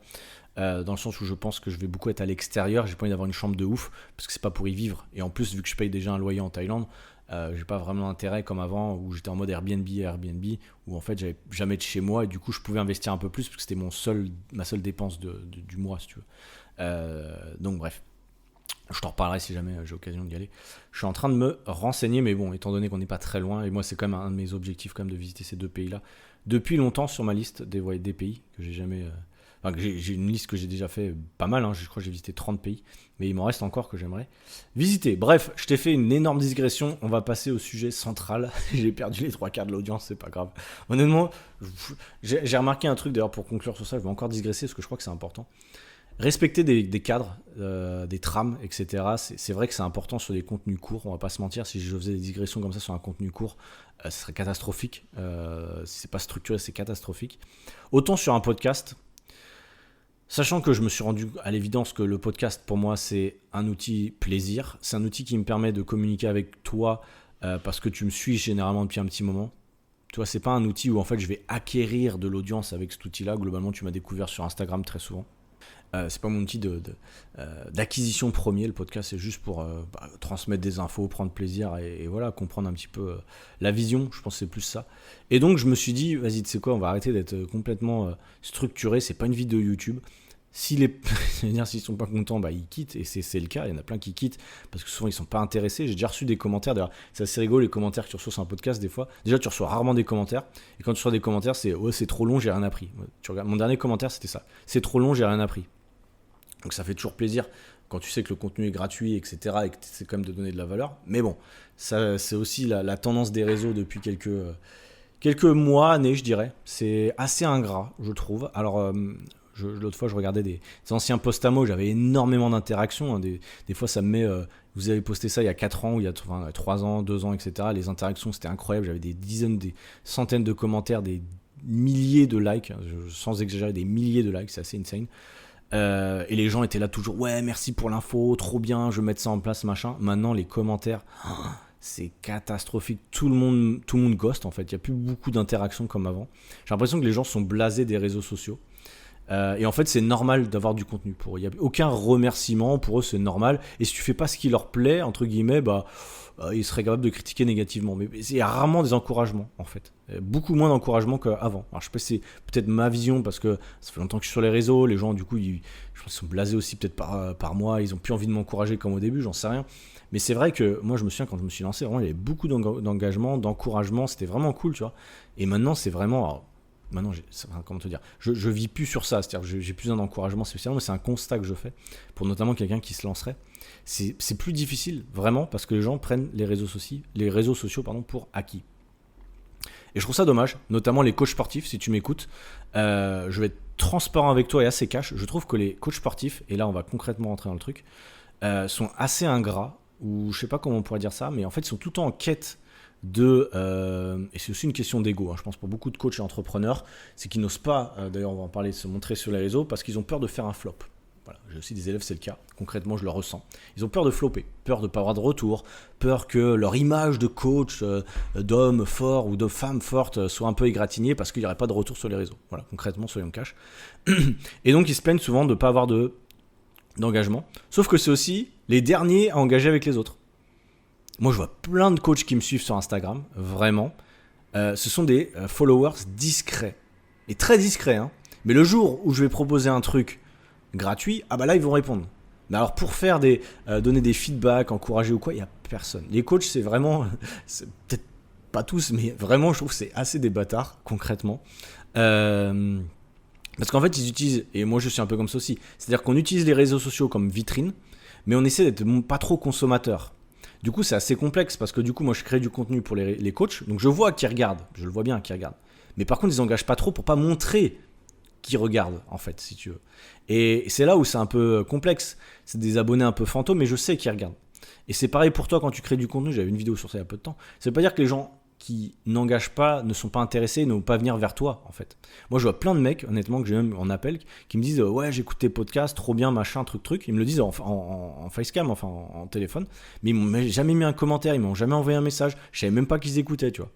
Dans le sens où je pense que je vais beaucoup être à l'extérieur. J'ai pas envie d'avoir une chambre de ouf, parce que c'est pas pour y vivre. Et en plus, vu que je paye déjà un loyer en Thaïlande, j'ai pas vraiment d'intérêt comme avant, où j'étais en mode Airbnb, où en fait, j'avais jamais de chez moi, et du coup, je pouvais investir un peu plus, parce que c'était ma seule dépense du mois, si tu veux. Donc bref, je t'en reparlerai si jamais j'ai l'occasion d'y aller. Je suis en train de me renseigner, mais bon, étant donné qu'on n'est pas très loin, et moi c'est quand même un de mes objectifs quand même de visiter ces 2 pays-là, depuis longtemps sur ma liste des pays que j'ai jamais... j'ai une liste que j'ai déjà fait pas mal, je crois que j'ai visité 30 pays, mais il m'en reste encore que j'aimerais visiter. Bref, je t'ai fait une énorme digression, on va passer au sujet central. J'ai perdu les 3 quarts de l'audience, c'est pas grave. Honnêtement, j'ai remarqué un truc d'ailleurs pour conclure sur ça, je vais encore digresser parce que je crois que c'est important. Respecter des cadres, des trames, etc. C'est vrai que c'est important sur des contenus courts. On va pas se mentir, si je faisais des digressions comme ça sur un contenu court, ce serait catastrophique. Si c'est pas structuré, c'est catastrophique. Autant sur un podcast, sachant que je me suis rendu à l'évidence que le podcast, pour moi, c'est un outil plaisir. C'est un outil qui me permet de communiquer avec toi parce que tu me suis généralement depuis un petit moment. Tu vois, c'est pas un outil où en fait je vais acquérir de l'audience avec cet outil-là. Globalement, tu m'as découvert sur Instagram très souvent. C'est pas mon outil d'acquisition premier, le podcast c'est juste pour transmettre des infos, prendre plaisir et voilà, comprendre un petit peu la vision, je pense que c'est plus ça. Et donc je me suis dit, vas-y, tu sais quoi, on va arrêter d'être complètement structuré, c'est pas une vidéo YouTube. S'ils sont pas contents, ils quittent, et c'est le cas, il y en a plein qui quittent, parce que souvent ils sont pas intéressés. J'ai déjà reçu des commentaires, d'ailleurs c'est assez rigolo les commentaires que tu reçois sur un podcast des fois. Déjà tu reçois rarement des commentaires, et quand tu reçois des commentaires c'est « ouais c'est trop long, j'ai rien appris ». Tu regardes, mon dernier commentaire c'était ça, « c'est trop long, j'ai rien appris ». Donc ça fait toujours plaisir quand tu sais que le contenu est gratuit, etc. et que tu essaies quand même de donner de la valeur. Mais bon, ça, c'est aussi la tendance des réseaux depuis quelques mois, années, je dirais. C'est assez ingrat, je trouve. Alors, l'autre fois, je regardais des anciens posts à mots, j'avais énormément d'interactions. Des fois, ça me met... vous avez posté ça il y a 4 ans, ou il y a 3 ans, 2 ans, etc. Les interactions, c'était incroyable. J'avais des dizaines, des centaines de commentaires, des milliers de likes. Sans exagérer, des milliers de likes. C'est assez insane. Et les gens étaient là toujours, ouais merci pour l'info, trop bien, je vais mettre ça en place, machin. Maintenant les commentaires, c'est catastrophique, tout le monde ghost en fait, il n'y a plus beaucoup d'interactions comme avant. J'ai l'impression que les gens sont blasés des réseaux sociaux. Et en fait c'est normal d'avoir du contenu pour eux, il n'y a aucun remerciement, pour eux c'est normal. Et si tu fais pas ce qui leur plaît, entre guillemets, ils seraient capables de critiquer négativement. Mais il y a rarement des encouragements en fait, beaucoup moins d'encouragements qu'avant. Alors je sais pas si c'est peut-être ma vision, parce que ça fait longtemps que je suis sur les réseaux, les gens du coup je pense qu'ils sont blasés aussi peut-être par moi, ils ont plus envie de m'encourager comme au début, j'en sais rien. Mais c'est vrai que moi je me souviens quand je me suis lancé, vraiment il y avait beaucoup d'engagement, d'encouragement, c'était vraiment cool, tu vois. Et maintenant c'est vraiment... maintenant, comment te dire, je vis plus sur ça, c'est-à-dire que j'ai plus besoin d'encouragement spécialement, mais c'est un constat que je fais pour notamment quelqu'un qui se lancerait. C'est plus difficile, vraiment, parce que les gens prennent les réseaux sociaux pour acquis. Et je trouve ça dommage, notamment les coachs sportifs, si tu m'écoutes. Je vais être transparent avec toi et assez cash. Je trouve que les coachs sportifs, et là on va concrètement rentrer dans le truc, sont assez ingrats, ou je sais pas comment on pourrait dire ça, mais en fait ils sont tout le temps en quête et c'est aussi une question d'ego, je pense pour beaucoup de coachs et entrepreneurs, c'est qu'ils n'osent pas, d'ailleurs on va en parler, se montrer sur les réseaux, parce qu'ils ont peur de faire un flop. Voilà, j'ai aussi des élèves, c'est le cas. Concrètement, je le ressens. Ils ont peur de flopper, peur de ne pas avoir de retour, peur que leur image de coach, d'homme fort ou de femme forte soit un peu égratignée parce qu'il n'y aurait pas de retour sur les réseaux. Voilà, concrètement, soyons cash. Et donc, ils se plaignent souvent de ne pas avoir d'engagement. Sauf que c'est aussi les derniers à engager avec les autres. Moi, je vois plein de coachs qui me suivent sur Instagram, vraiment. Ce sont des followers discrets. Et très discrets, hein. Mais le jour où je vais proposer un truc gratuit, là ils vont répondre. Mais alors pour faire donner des feedbacks, encourager ou quoi, il n'y a personne. Les coachs c'est vraiment, c'est peut-être pas tous, mais vraiment je trouve que c'est assez des bâtards concrètement. Parce qu'en fait ils utilisent, et moi je suis un peu comme ça aussi, c'est-à-dire qu'on utilise les réseaux sociaux comme vitrine, mais on essaie d'être pas trop consommateur. Du coup c'est assez complexe parce que du coup moi je crée du contenu pour les coachs, donc je vois qu'ils regardent, je le vois bien qu'ils regardent. Mais par contre ils n'engagent pas trop pour pas montrer qui regardent en fait si tu veux. Et c'est là où c'est un peu complexe, c'est des abonnés un peu fantômes mais je sais qu'ils regardent. Et c'est pareil pour toi quand tu crées du contenu, j'avais une vidéo sur ça il y a peu de temps, ça veut pas dire que les gens qui n'engagent pas, ne sont pas intéressés, ne vont pas venir vers toi en fait. Moi je vois plein de mecs honnêtement que j'ai même en appel qui me disent ouais j'écoute tes podcasts, trop bien machin truc, ils me le disent en facecam, enfin en téléphone, mais ils m'ont jamais mis un commentaire, ils m'ont jamais envoyé un message, je savais même pas qu'ils écoutaient tu vois.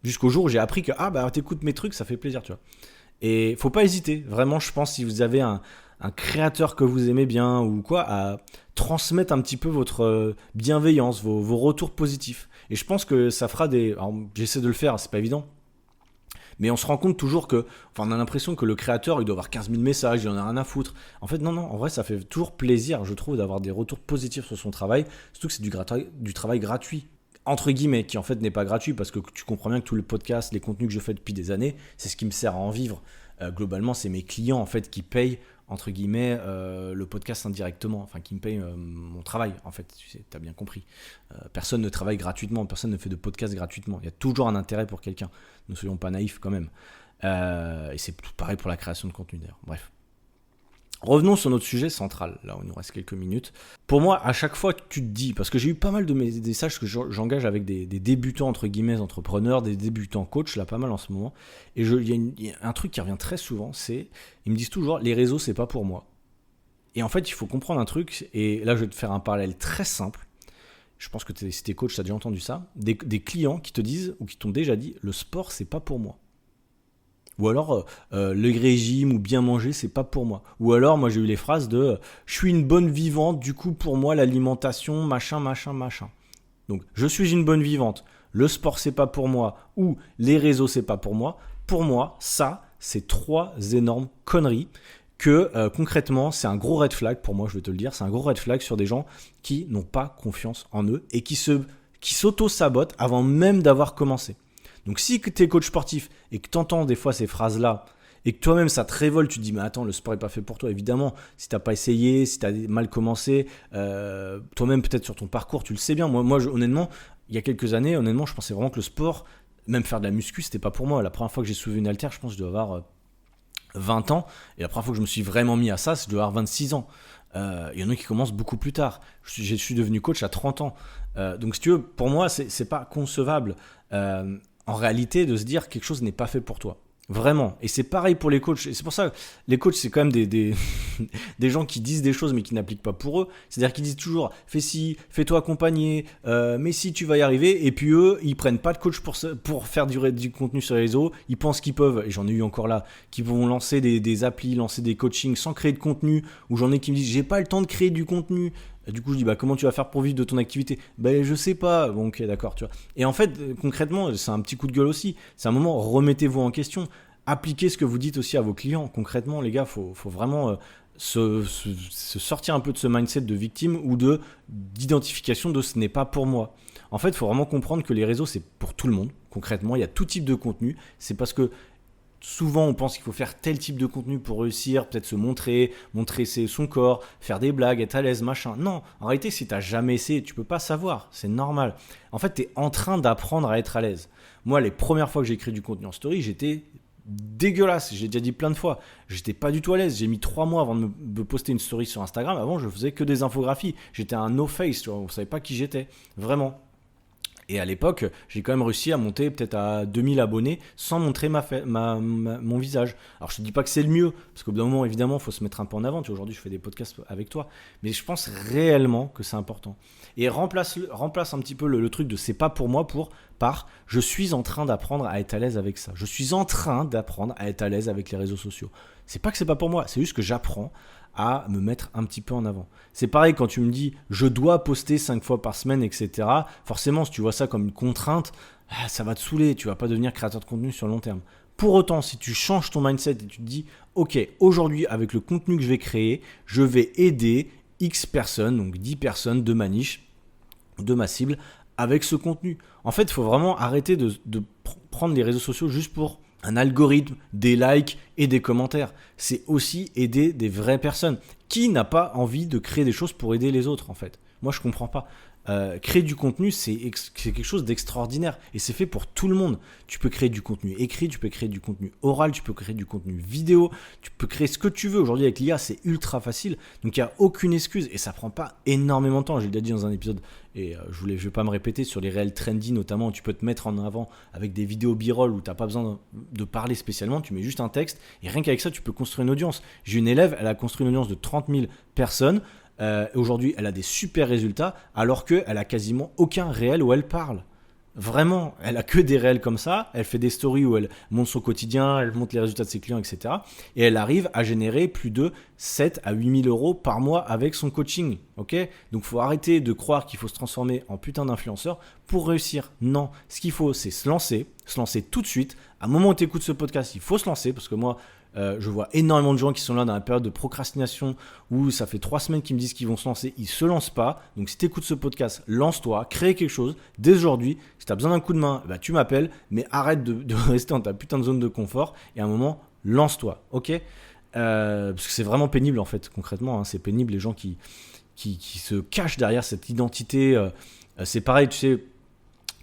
Jusqu'au jour où j'ai appris que t'écoutes mes trucs, ça fait plaisir tu vois. Et faut pas hésiter, vraiment je pense si vous avez un créateur que vous aimez bien ou quoi, à transmettre un petit peu votre bienveillance, vos retours positifs. Et je pense que ça fera alors, j'essaie de le faire, c'est pas évident. Mais on se rend compte toujours on a l'impression que le créateur, il doit avoir 15 000 messages, il en a rien à foutre. En fait, non, en vrai, ça fait toujours plaisir, je trouve, d'avoir des retours positifs sur son travail. Surtout que c'est du travail gratuit, entre guillemets, qui en fait n'est pas gratuit parce que tu comprends bien que tous les podcasts, les contenus que je fais depuis des années, c'est ce qui me sert à en vivre. Globalement, c'est mes clients en fait qui payent entre guillemets le podcast indirectement, enfin qui me payent mon travail en fait, tu as bien compris. Personne ne travaille gratuitement, personne ne fait de podcast gratuitement. Il y a toujours un intérêt pour quelqu'un. Ne soyons pas naïfs quand même. Et c'est tout pareil pour la création de contenu d'ailleurs. Bref. Revenons sur notre sujet central, là où il nous reste quelques minutes. Pour moi, à chaque fois que tu te dis, parce que j'ai eu pas mal de messages que j'engage avec des débutants, entre guillemets, entrepreneurs, des débutants coachs, là, pas mal en ce moment, et il y a un truc qui revient très souvent, ils me disent toujours, les réseaux, c'est pas pour moi. Et en fait, il faut comprendre un truc, et là, je vais te faire un parallèle très simple. Je pense que si t'es coach, t'as déjà entendu ça. Des clients qui te disent, ou qui t'ont déjà dit, le sport, c'est pas pour moi. Ou alors, le régime ou bien manger, c'est pas pour moi. Ou alors, moi, j'ai eu les phrases de « je suis une bonne vivante, du coup, pour moi, l'alimentation, machin. » Donc, je suis une bonne vivante, le sport, c'est pas pour moi, ou les réseaux, c'est pas pour moi. Pour moi, ça, c'est 3 énormes conneries que, concrètement, c'est un gros red flag, pour moi, je vais te le dire, c'est un gros red flag sur des gens qui n'ont pas confiance en eux et qui s'auto-sabotent avant même d'avoir commencé. Donc si tu es coach sportif et que tu entends des fois ces phrases-là et que toi-même ça te révolte, tu te dis mais attends, le sport n'est pas fait pour toi. Évidemment, si tu n'as pas essayé, si tu as mal commencé, toi-même peut-être sur ton parcours, tu le sais bien. Moi honnêtement, il y a quelques années, je pensais vraiment que le sport, même faire de la muscu, c'était pas pour moi. La première fois que j'ai soulevé une haltère, je pense que je dois avoir 20 ans. Et la première fois que je me suis vraiment mis à ça, je dois avoir 26 ans. Il y en a qui commencent beaucoup plus tard. Je suis devenu coach à 30 ans. Donc si tu veux, pour moi, c'est pas concevable. En réalité, de se dire quelque chose n'est pas fait pour toi. Vraiment. Et c'est pareil pour les coachs. Et c'est pour ça que les coachs, c'est quand même des gens qui disent des choses mais qui n'appliquent pas pour eux. C'est-à-dire qu'ils disent toujours « fais ci, fais-toi accompagner, mais si tu vas y arriver ». Et puis eux, ils prennent pas de coach pour faire du contenu sur les réseaux. Ils pensent qu'ils peuvent, et j'en ai eu encore là, qui vont lancer des applis, lancer des coachings sans créer de contenu. Ou j'en ai qui me disent « j'ai pas le temps de créer du contenu ». Du coup, je dis, comment tu vas faire pour vivre de ton activité ? Je sais pas. Bon, ok, d'accord, tu vois. Et en fait, concrètement, c'est un petit coup de gueule aussi. C'est un moment, remettez-vous en question. Appliquez ce que vous dites aussi à vos clients. Concrètement, les gars, faut vraiment se sortir un peu de ce mindset de victime ou d'identification de ce n'est pas pour moi. En fait, il faut vraiment comprendre que les réseaux, c'est pour tout le monde. Concrètement, il y a tout type de contenu. C'est parce que Souvent, on pense qu'il faut faire tel type de contenu pour réussir, peut-être se montrer son corps, faire des blagues, être à l'aise, machin. Non, en réalité, si tu n'as jamais essayé, tu peux pas savoir, c'est normal. En fait, tu es en train d'apprendre à être à l'aise. Moi, les premières fois que j'ai créé du contenu en story, j'étais dégueulasse, j'ai déjà dit plein de fois. J'étais pas du tout à l'aise, j'ai mis 3 mois avant de me poster une story sur Instagram. Avant, je faisais que des infographies. J'étais un no-face, tu vois, on savait pas qui j'étais, vraiment. Et à l'époque, j'ai quand même réussi à monter peut-être à 2000 abonnés sans montrer mon visage. Alors je te dis pas que c'est le mieux, parce qu'au bout d'un moment, évidemment, il faut se mettre un peu en avant. Tu vois, aujourd'hui, je fais des podcasts avec toi. Mais je pense réellement que c'est important. Et remplace un petit peu le truc de c'est pas pour moi par je suis en train d'apprendre à être à l'aise avec ça. Je suis en train d'apprendre à être à l'aise avec les réseaux sociaux. C'est pas que c'est pas pour moi, c'est juste que j'apprends à me mettre un petit peu en avant. C'est pareil quand tu me dis je dois poster 5 fois par semaine, etc. Forcément, si tu vois ça comme une contrainte, ça va te saouler, tu vas pas devenir créateur de contenu sur le long terme. Pour autant, si tu changes ton mindset et tu te dis ok, aujourd'hui avec le contenu que je vais créer, je vais aider X personnes, donc 10 personnes de ma niche, de ma cible, avec ce contenu. En fait, il faut vraiment arrêter de prendre les réseaux sociaux juste pour un algorithme, des likes et des commentaires. C'est aussi aider des vraies personnes. Qui n'a pas envie de créer des choses pour aider les autres en fait ? Moi je comprends pas. Créer du contenu c'est quelque chose d'extraordinaire et c'est fait pour tout le monde. Tu peux créer du contenu écrit, tu peux créer du contenu oral, tu peux créer du contenu vidéo, tu peux créer ce que tu veux. Aujourd'hui avec l'IA c'est ultra facile, donc il n'y a aucune excuse et ça prend pas énormément de temps. J'ai déjà dit dans un épisode et je vais pas me répéter sur les réels trendy notamment où tu peux te mettre en avant avec des vidéos b-roll où tu n'as pas besoin de parler spécialement, tu mets juste un texte et rien qu'avec ça tu peux construire une audience. J'ai une élève, elle a construit une audience de 30 000 personnes. Aujourd'hui, elle a des super résultats alors qu'elle a quasiment aucun réel où elle parle. Vraiment, elle a que des réels comme ça. Elle fait des stories où elle montre son quotidien, elle montre les résultats de ses clients, etc. Et elle arrive à générer plus de 7 à 8 000 euros par mois avec son coaching. Ok ? Donc, il faut arrêter de croire qu'il faut se transformer en putain d'influenceur pour réussir. Non, ce qu'il faut, c'est se lancer tout de suite. À un moment où tu écoutes ce podcast, il faut se lancer parce que moi, je vois énormément de gens qui sont là dans la période de procrastination où ça fait 3 semaines qu'ils me disent qu'ils vont se lancer, ils ne se lancent pas. Donc si tu écoutes ce podcast, lance-toi, crée quelque chose dès aujourd'hui. Si tu as besoin d'un coup de main, bah, tu m'appelles, mais arrête de rester dans ta putain de zone de confort et à un moment, lance-toi, ok ? Parce que c'est vraiment pénible en fait, concrètement, hein, c'est pénible les gens qui se cachent derrière cette identité. C'est pareil, tu sais.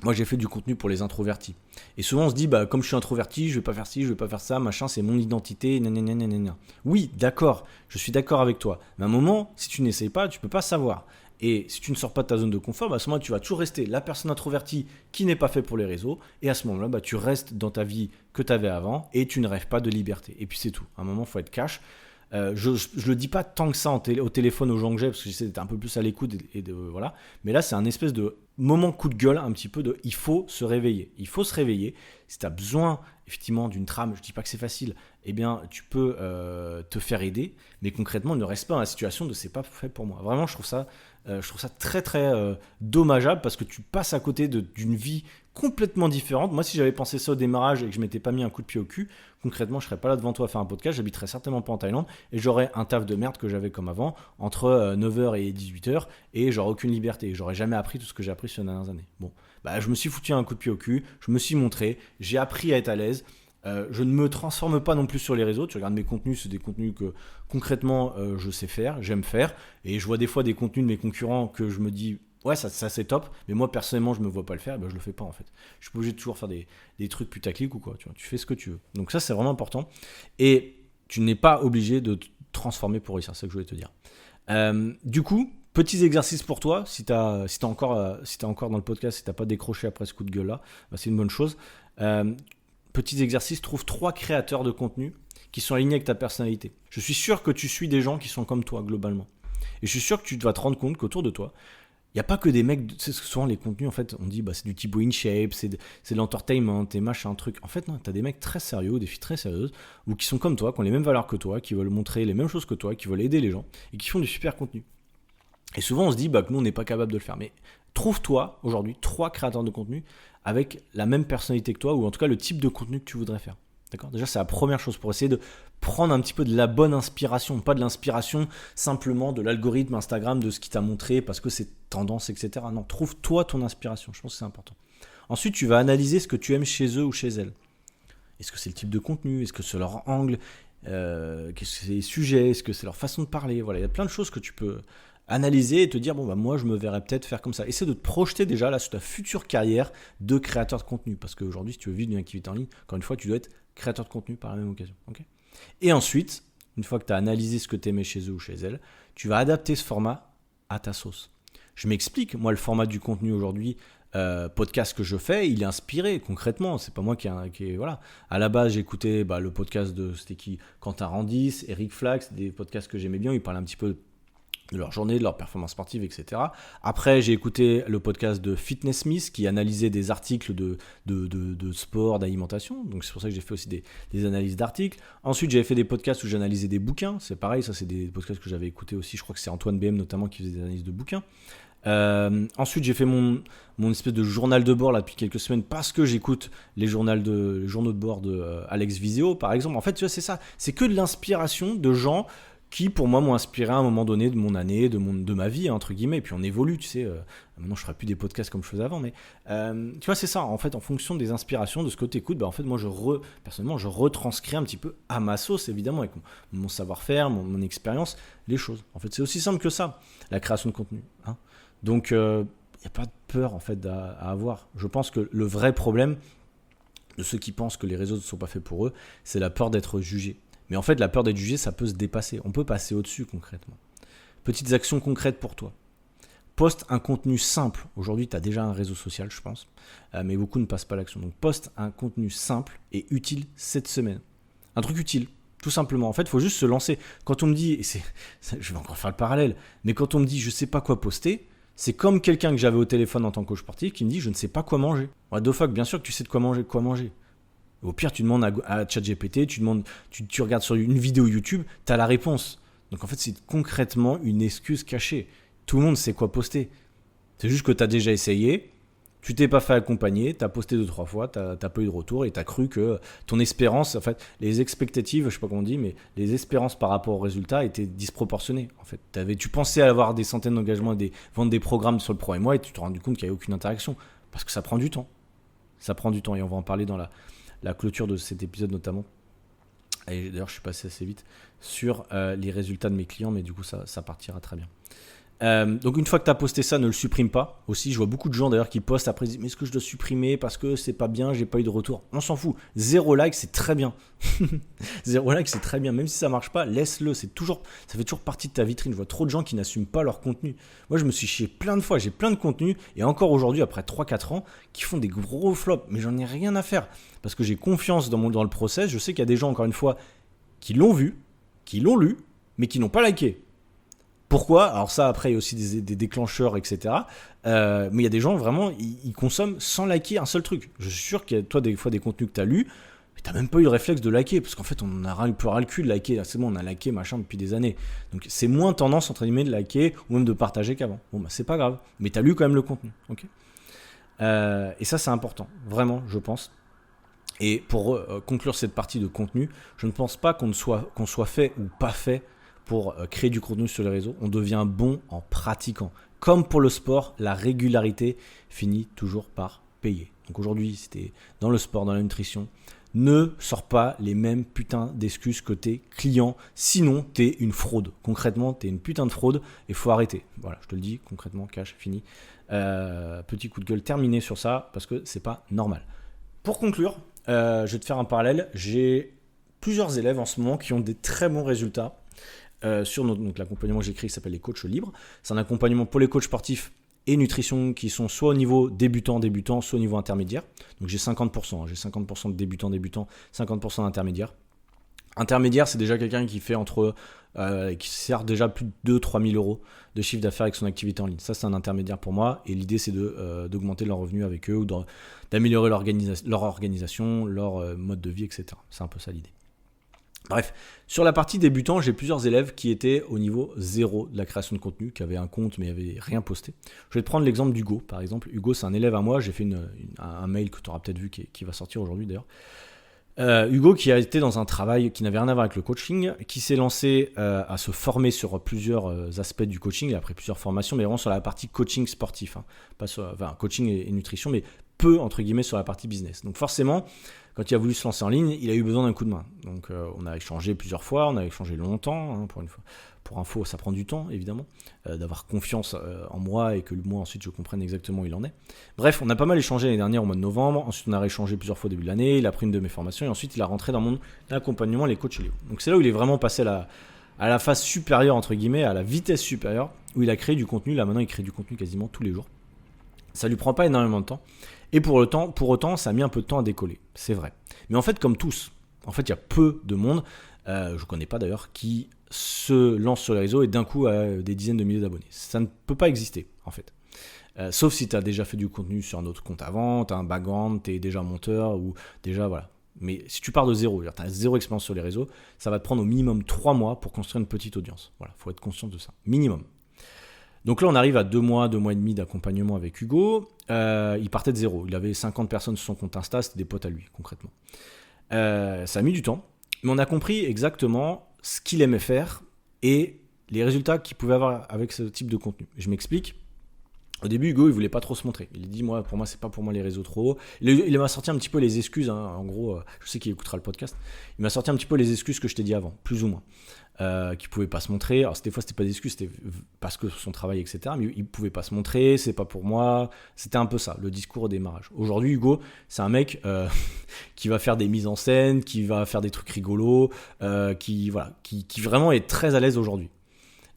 Moi, j'ai fait du contenu pour les introvertis. Et souvent, on se dit, bah, comme je suis introverti, je vais pas faire ci, je vais pas faire ça, machin, c'est mon identité, nanana. Oui, d'accord, je suis d'accord avec toi. Mais à un moment, si tu n'essayes pas, tu peux pas savoir. Et si tu ne sors pas de ta zone de confort, bah, à ce moment-là, tu vas toujours rester la personne introvertie qui n'est pas fait pour les réseaux. Et à ce moment-là, bah, tu restes dans ta vie que tu avais avant et tu ne rêves pas de liberté. Et puis, c'est tout. À un moment, il faut être cash. Je le dis pas tant que ça au téléphone aux gens que j'ai parce que j'essaie d'être un peu plus à l'écoute voilà. Mais là c'est un espèce de moment coup de gueule un petit peu de il faut se réveiller. Si tu as besoin effectivement d'une trame, je dis pas que c'est facile, eh bien tu peux te faire aider, mais concrètement ne reste pas dans la situation de c'est pas fait pour moi. Vraiment je trouve ça très très dommageable parce que tu passes à côté d'une vie complètement différente. Moi, si j'avais pensé ça au démarrage et que je m'étais pas mis un coup de pied au cul, concrètement, je serais pas là devant toi à faire un podcast, j'habiterais certainement pas en Thaïlande et j'aurais un taf de merde que j'avais comme avant, entre 9h et 18h, et j'aurais aucune liberté. J'aurais jamais appris tout ce que j'ai appris sur les dernières années. Bon, bah, je me suis foutu un coup de pied au cul, je me suis montré, j'ai appris à être à l'aise. Je ne me transforme pas non plus sur les réseaux. Tu regardes mes contenus, c'est des contenus que concrètement je sais faire, j'aime faire. Et je vois des fois des contenus de mes concurrents que je me dis ouais ça c'est top, mais moi personnellement je me vois pas le faire, et ben je le fais pas en fait. Je suis pas obligé de toujours faire des trucs putaclic ou quoi. Tu fais ce que tu veux. Donc ça c'est vraiment important. Et tu n'es pas obligé de te transformer pour réussir, c'est ça que je voulais te dire. Du coup, petits exercices pour toi, si t'es encore dans le podcast, si t'as pas décroché après ce coup de gueule là, bah, c'est une bonne chose. Petits exercices, trouve 3 créateurs de contenu qui sont alignés avec ta personnalité. Je suis sûr que tu suis des gens qui sont comme toi globalement. Et je suis sûr que tu vas te rendre compte qu'autour de toi, il n'y a pas que des mecs, c'est souvent les contenus en fait, on dit bah, c'est du Thibaut InShape, c'est de l'entertainment, et machin, truc. En fait non, tu as des mecs très sérieux, des filles très sérieuses, ou qui sont comme toi, qui ont les mêmes valeurs que toi, qui veulent montrer les mêmes choses que toi, qui veulent aider les gens, et qui font du super contenu. Et souvent on se dit bah, que nous on n'est pas capable de le faire. Mais trouve-toi aujourd'hui 3 créateurs de contenu avec la même personnalité que toi, ou en tout cas le type de contenu que tu voudrais faire. D'accord ? Déjà, c'est la première chose pour essayer de prendre un petit peu de la bonne inspiration, pas de l'inspiration simplement de l'algorithme Instagram, de ce qui t'a montré parce que c'est tendance, etc. Non, trouve-toi ton inspiration. Je pense que c'est important. Ensuite, tu vas analyser ce que tu aimes chez eux ou chez elles. Est-ce que c'est le type de contenu? Est-ce que c'est leur angle? Qu'est-ce que c'est les sujets? Est-ce que c'est leur façon de parler? Voilà, il y a plein de choses que tu peux analyser et te dire, bon, bah, moi, je me verrais peut-être faire comme ça. Essaie de te projeter déjà là sur ta future carrière de créateur de contenu. Parce qu'aujourd'hui, si tu veux vivre d'une activité en ligne, encore une fois, tu dois être créateur de contenu par la même occasion. Okay, et ensuite, une fois que tu as analysé ce que tu aimais chez eux ou chez elles, tu vas adapter ce format à ta sauce. Je m'explique, moi, le format du contenu aujourd'hui, podcast que je fais, il est inspiré concrètement. C'est pas moi qui est voilà. À la base, j'écoutais le podcast c'était qui, Quentin Randis, Eric Flax, des podcasts que j'aimais bien. Ils parlaient un petit peu de leur journée, de leur performance sportive, etc. Après, j'ai écouté le podcast de Fitness Smith qui analysait des articles de sport, d'alimentation. Donc, c'est pour ça que j'ai fait aussi des analyses d'articles. Ensuite, j'avais fait des podcasts où j'analysais des bouquins. C'est pareil, ça, c'est des podcasts que j'avais écoutés aussi. Je crois que c'est Antoine BM notamment qui faisait des analyses de bouquins. Ensuite, j'ai fait mon espèce de journal de bord là, depuis quelques semaines parce que j'écoute les journaux de bord de Alex Viseo, par exemple. En fait, tu vois, c'est ça. C'est que de l'inspiration de gens qui, pour moi, m'ont inspiré à un moment donné de mon année, de ma vie, entre guillemets. Et puis, on évolue, tu sais. Maintenant, je ne ferai plus des podcasts comme je faisais avant. Mais tu vois, c'est ça. En fait, en fonction des inspirations, de ce que tu écoutes, en fait, moi, personnellement, je retranscris un petit peu à ma sauce, évidemment, avec mon savoir-faire, mon expérience, les choses. En fait, c'est aussi simple que ça, la création de contenu. Hein. Donc, il n'y a pas de peur en fait à avoir. Je pense que le vrai problème de ceux qui pensent que les réseaux ne sont pas faits pour eux, c'est la peur d'être jugé. Mais en fait, la peur d'être jugé, ça peut se dépasser. On peut passer au-dessus concrètement. Petites actions concrètes pour toi. Poste un contenu simple. Aujourd'hui, tu as déjà un réseau social, je pense. Mais beaucoup ne passent pas à l'action. Donc, poste un contenu simple et utile cette semaine. Un truc utile. Tout simplement. En fait, il faut juste se lancer. Quand on me dit, je vais encore faire le parallèle, mais quand on me dit, je ne sais pas quoi poster, c'est comme quelqu'un que j'avais au téléphone en tant que coach sportif qui me dit, je ne sais pas quoi manger. What the fuck, bien sûr que tu sais de quoi manger. Au pire, tu demandes à ChatGPT, tu regardes sur une vidéo YouTube, tu as la réponse. Donc en fait, c'est concrètement une excuse cachée. Tout le monde sait quoi poster. C'est juste que tu as déjà essayé, tu t'es pas fait accompagner, tu as posté 2-3 fois, tu n'as pas eu de retour et tu as cru que ton espérance, en fait, les expectatives, je sais pas comment on dit, mais les espérances par rapport aux résultats étaient disproportionnées. En fait, tu pensais avoir des centaines d'engagements et vendre des programmes sur le premier mois et tu te rends compte qu'il n'y a aucune interaction. Parce que ça prend du temps. Ça prend du temps et on va en parler dans la clôture de cet épisode notamment. Et d'ailleurs, je suis passé assez vite sur les résultats de mes clients, mais du coup, ça partira très bien. Donc une fois que tu as posté ça, ne le supprime pas. Aussi, je vois beaucoup de gens d'ailleurs qui postent après, mais est-ce que je dois supprimer parce que c'est pas bien, j'ai pas eu de retour. On s'en fout. 0 like, c'est très bien. 0 like, c'est très bien. Même si ça marche pas, laisse-le. Ça fait toujours partie de ta vitrine. Je vois trop de gens qui n'assument pas leur contenu. Moi, je me suis chié plein de fois. J'ai plein de contenus et encore aujourd'hui, après 3-4 ans, qui font des gros flops. Mais j'en ai rien à faire parce que j'ai confiance dans le process. Je sais qu'il y a des gens, encore une fois, qui l'ont vu, qui l'ont lu, mais qui n'ont pas liké. Pourquoi? Alors ça, après, il y a aussi des déclencheurs, etc. Mais il y a des gens, vraiment, ils consomment sans liker un seul truc. Je suis sûr qu'il y a, toi, des fois, des contenus que tu as lus, mais tu n'as même pas eu le réflexe de liker, parce qu'en fait, on a un peu ras le cul de liker. C'est bon, on a liké, machin, depuis des années. Donc, c'est moins tendance, entre guillemets, de liker ou même de partager qu'avant. Bon, c'est pas grave. Mais tu as lu quand même le contenu. Okay, et ça, c'est important. Vraiment, je pense. Et pour conclure cette partie de contenu, je ne pense pas qu'on soit fait ou pas fait pour créer du contenu sur les réseaux. On devient bon en pratiquant. Comme pour le sport, la régularité finit toujours par payer. Donc aujourd'hui, si tu es dans le sport, dans la nutrition, ne sors pas les mêmes putains d'excuses que tes clients. Sinon, tu es une fraude. Concrètement, tu es une putain de fraude et il faut arrêter. Voilà, je te le dis, concrètement, cash, fini. Petit coup de gueule terminé sur ça parce que c'est pas normal. Pour conclure, je vais te faire un parallèle. J'ai plusieurs élèves en ce moment qui ont des très bons résultats. Sur donc l'accompagnement que j'ai créé qui s'appelle les coachs libres. C'est un accompagnement pour les coachs sportifs et nutrition qui sont soit au niveau débutant, soit au niveau intermédiaire. Donc j'ai 50%, j'ai 50% de débutant, 50% d'intermédiaire. Intermédiaire, c'est déjà quelqu'un qui fait qui sert déjà plus de 2-3 000 euros de chiffre d'affaires avec son activité en ligne. Ça, c'est un intermédiaire pour moi. Et l'idée, c'est d'augmenter leurs revenus avec eux ou d'améliorer leur organisation, leur mode de vie, etc. C'est un peu ça l'idée. Bref, sur la partie débutant, j'ai plusieurs élèves qui étaient au niveau 0 de la création de contenu, qui avaient un compte mais n'avaient rien posté. Je vais te prendre l'exemple d'Hugo, par exemple. Hugo, c'est un élève à moi. J'ai fait un mail que tu auras peut-être vu qui va sortir aujourd'hui d'ailleurs. Hugo qui a été dans un travail qui n'avait rien à voir avec le coaching, qui s'est lancé à se former sur plusieurs aspects du coaching, après plusieurs formations, mais vraiment sur la partie coaching sportif, hein. Pas sur, coaching et nutrition, mais peu, entre guillemets, sur la partie business. Donc forcément, quand il a voulu se lancer en ligne, il a eu besoin d'un coup de main. Donc on a échangé plusieurs fois, on a échangé longtemps, pour une fois. Pour info, ça prend du temps, évidemment, d'avoir confiance en moi et que moi, ensuite, je comprenne exactement où il en est. Bref, on a pas mal échangé l'année dernière au mois de novembre. Ensuite, on a rééchangé plusieurs fois au début de l'année. Il a pris une de mes formations et ensuite, il a rentré dans mon accompagnement, les coachs Léo. Donc, c'est là où il est vraiment passé à la phase supérieure, entre guillemets, à la vitesse supérieure, où il a créé du contenu. Là, maintenant, il crée du contenu quasiment tous les jours. Ça lui prend pas énormément de temps. Et pour autant, ça a mis un peu de temps à décoller. C'est vrai. Mais en fait, comme tous, il y a peu de monde, je ne connais pas d'ailleurs, qui se lance sur les réseaux et d'un coup a des dizaines de milliers d'abonnés. Ça ne peut pas exister, en fait. Sauf si tu as déjà fait du contenu sur un autre compte avant, tu as un background, tu es déjà monteur ou déjà, voilà. Mais si tu pars de zéro, tu as zéro expérience sur les réseaux, ça va te prendre au minimum 3 mois pour construire une petite audience. Voilà, il faut être conscient de ça. Minimum. Donc là, on arrive à 2 mois et demi d'accompagnement avec Hugo. Il partait de zéro. Il avait 50 personnes sur son compte Insta, c'était des potes à lui, concrètement. Ça a mis du temps, mais on a compris exactement ce qu'il aimait faire et les résultats qu'il pouvait avoir avec ce type de contenu. Je m'explique. Au début, Hugo, il voulait pas trop se montrer. Il a dit, pour moi, c'est pas pour moi les réseaux trop hauts. Il m'a sorti un petit peu les excuses. En gros, je sais qu'il écoutera le podcast. Il m'a sorti un petit peu les excuses que je t'ai dit avant, plus ou moins. Qu'il pouvait pas se montrer. Alors, des fois, c'était pas des excuses, c'était parce que son travail, etc. Mais il pouvait pas se montrer, c'est pas pour moi. C'était un peu ça, le discours au démarrage. Aujourd'hui, Hugo, c'est un mec qui va faire des mises en scène, qui va faire des trucs rigolos, qui vraiment est très à l'aise aujourd'hui.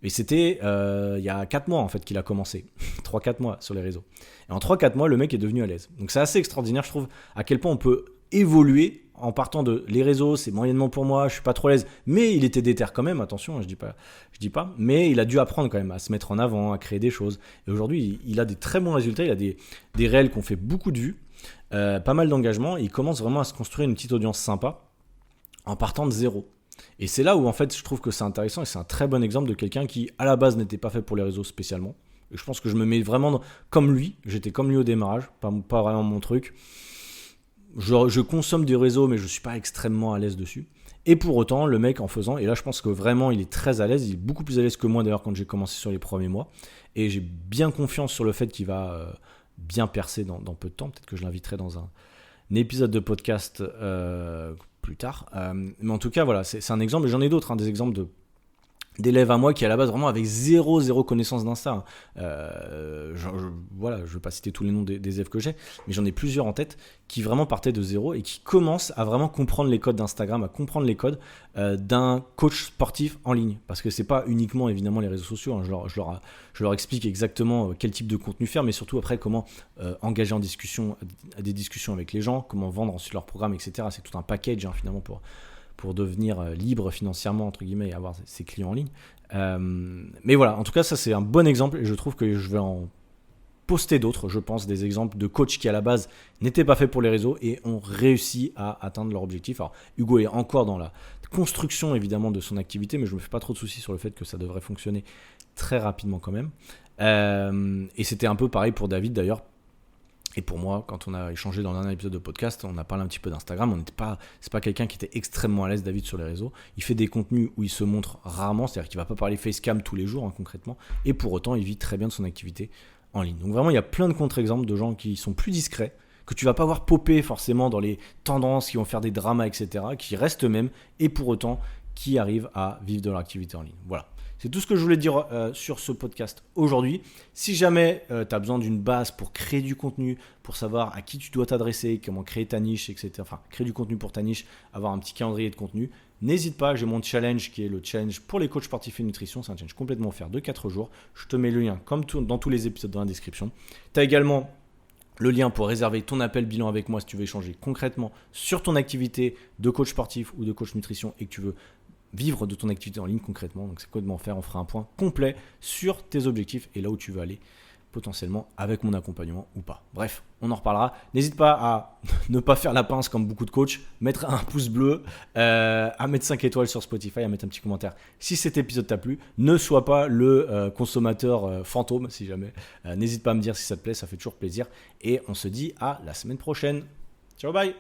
Et c'était il y a 4 mois en fait qu'il a commencé, 3-4 mois sur les réseaux. Et en 3-4 mois, le mec est devenu à l'aise. Donc c'est assez extraordinaire, je trouve, à quel point on peut évoluer en partant de les réseaux, c'est moyennement pour moi, je suis pas trop à l'aise. Mais il était déter quand même, attention, je dis pas. Mais il a dû apprendre quand même à se mettre en avant, à créer des choses. Et aujourd'hui, il a des très bons résultats, il a des réels qui ont fait beaucoup de vues, pas mal d'engagement. Et il commence vraiment à se construire une petite audience sympa en partant de zéro. Et c'est là où en fait je trouve que c'est intéressant et c'est un très bon exemple de quelqu'un qui à la base n'était pas fait pour les réseaux spécialement. Et je pense que je me mets vraiment comme lui, j'étais comme lui au démarrage, pas vraiment mon truc. Je consomme des réseaux mais je suis pas extrêmement à l'aise dessus. Et pour autant le mec en faisant, et là je pense que vraiment il est très à l'aise, il est beaucoup plus à l'aise que moi d'ailleurs quand j'ai commencé sur les premiers mois. Et j'ai bien confiance sur le fait qu'il va bien percer dans peu de temps. Peut-être que je l'inviterai dans un épisode de podcast plus tard. Mais en tout cas, voilà, c'est un exemple, et j'en ai d'autres, des exemples d'élèves à moi qui à la base vraiment avec zéro connaissance d'Insta. Voilà, je ne vais pas citer tous les noms des élèves que j'ai, mais j'en ai plusieurs en tête qui vraiment partaient de zéro et qui commencent à vraiment comprendre les codes d'Instagram, à comprendre les codes d'un coach sportif en ligne. Parce que c'est pas uniquement évidemment les réseaux sociaux, je leur explique exactement quel type de contenu faire, mais surtout après comment engager en discussion, des discussions avec les gens, comment vendre ensuite leur programme, etc. C'est tout un package finalement pour devenir libre financièrement, entre guillemets, et avoir ses clients en ligne. Mais voilà, en tout cas, ça c'est un bon exemple et je trouve que je vais en poster d'autres, je pense, des exemples de coachs qui à la base n'étaient pas faits pour les réseaux et ont réussi à atteindre leur objectif. Alors, Hugo est encore dans la construction évidemment de son activité, mais je me fais pas trop de soucis sur le fait que ça devrait fonctionner très rapidement quand même. Et c'était un peu pareil pour David d'ailleurs. Et pour moi, quand on a échangé dans un épisode de podcast, on a parlé un petit peu d'Instagram. C'est pas quelqu'un qui était extrêmement à l'aise, David, sur les réseaux. Il fait des contenus où il se montre rarement, c'est-à-dire qu'il va pas parler facecam tous les jours, concrètement. Et pour autant, il vit très bien de son activité en ligne. Donc vraiment, il y a plein de contre-exemples de gens qui sont plus discrets, que tu vas pas voir popper forcément dans les tendances, qui vont faire des dramas, etc., qui restent eux-mêmes et pour autant qui arrivent à vivre de leur activité en ligne. Voilà. C'est tout ce que je voulais dire sur ce podcast aujourd'hui. Si jamais tu as besoin d'une base pour créer du contenu, pour savoir à qui tu dois t'adresser, comment créer ta niche, etc. Enfin, créer du contenu pour ta niche, avoir un petit calendrier de contenu, n'hésite pas, j'ai mon challenge qui est le challenge pour les coachs sportifs et nutrition. C'est un challenge complètement offert de 4 jours. Je te mets le lien comme dans tous les épisodes dans la description. Tu as également le lien pour réserver ton appel bilan avec moi si tu veux échanger concrètement sur ton activité de coach sportif ou de coach nutrition et que tu veux vivre de ton activité en ligne concrètement. Donc c'est complètement faire, on fera un point complet sur tes objectifs et là où tu veux aller potentiellement avec mon accompagnement ou pas. Bref, on en reparlera. N'hésite pas à ne pas faire la pince comme beaucoup de coachs, mettre un pouce bleu, à mettre 5 étoiles sur Spotify, à mettre un petit commentaire si cet épisode t'a plu. Ne sois pas le consommateur fantôme si jamais. N'hésite pas à me dire si ça te plaît, ça fait toujours plaisir. Et on se dit à la semaine prochaine. Ciao, bye.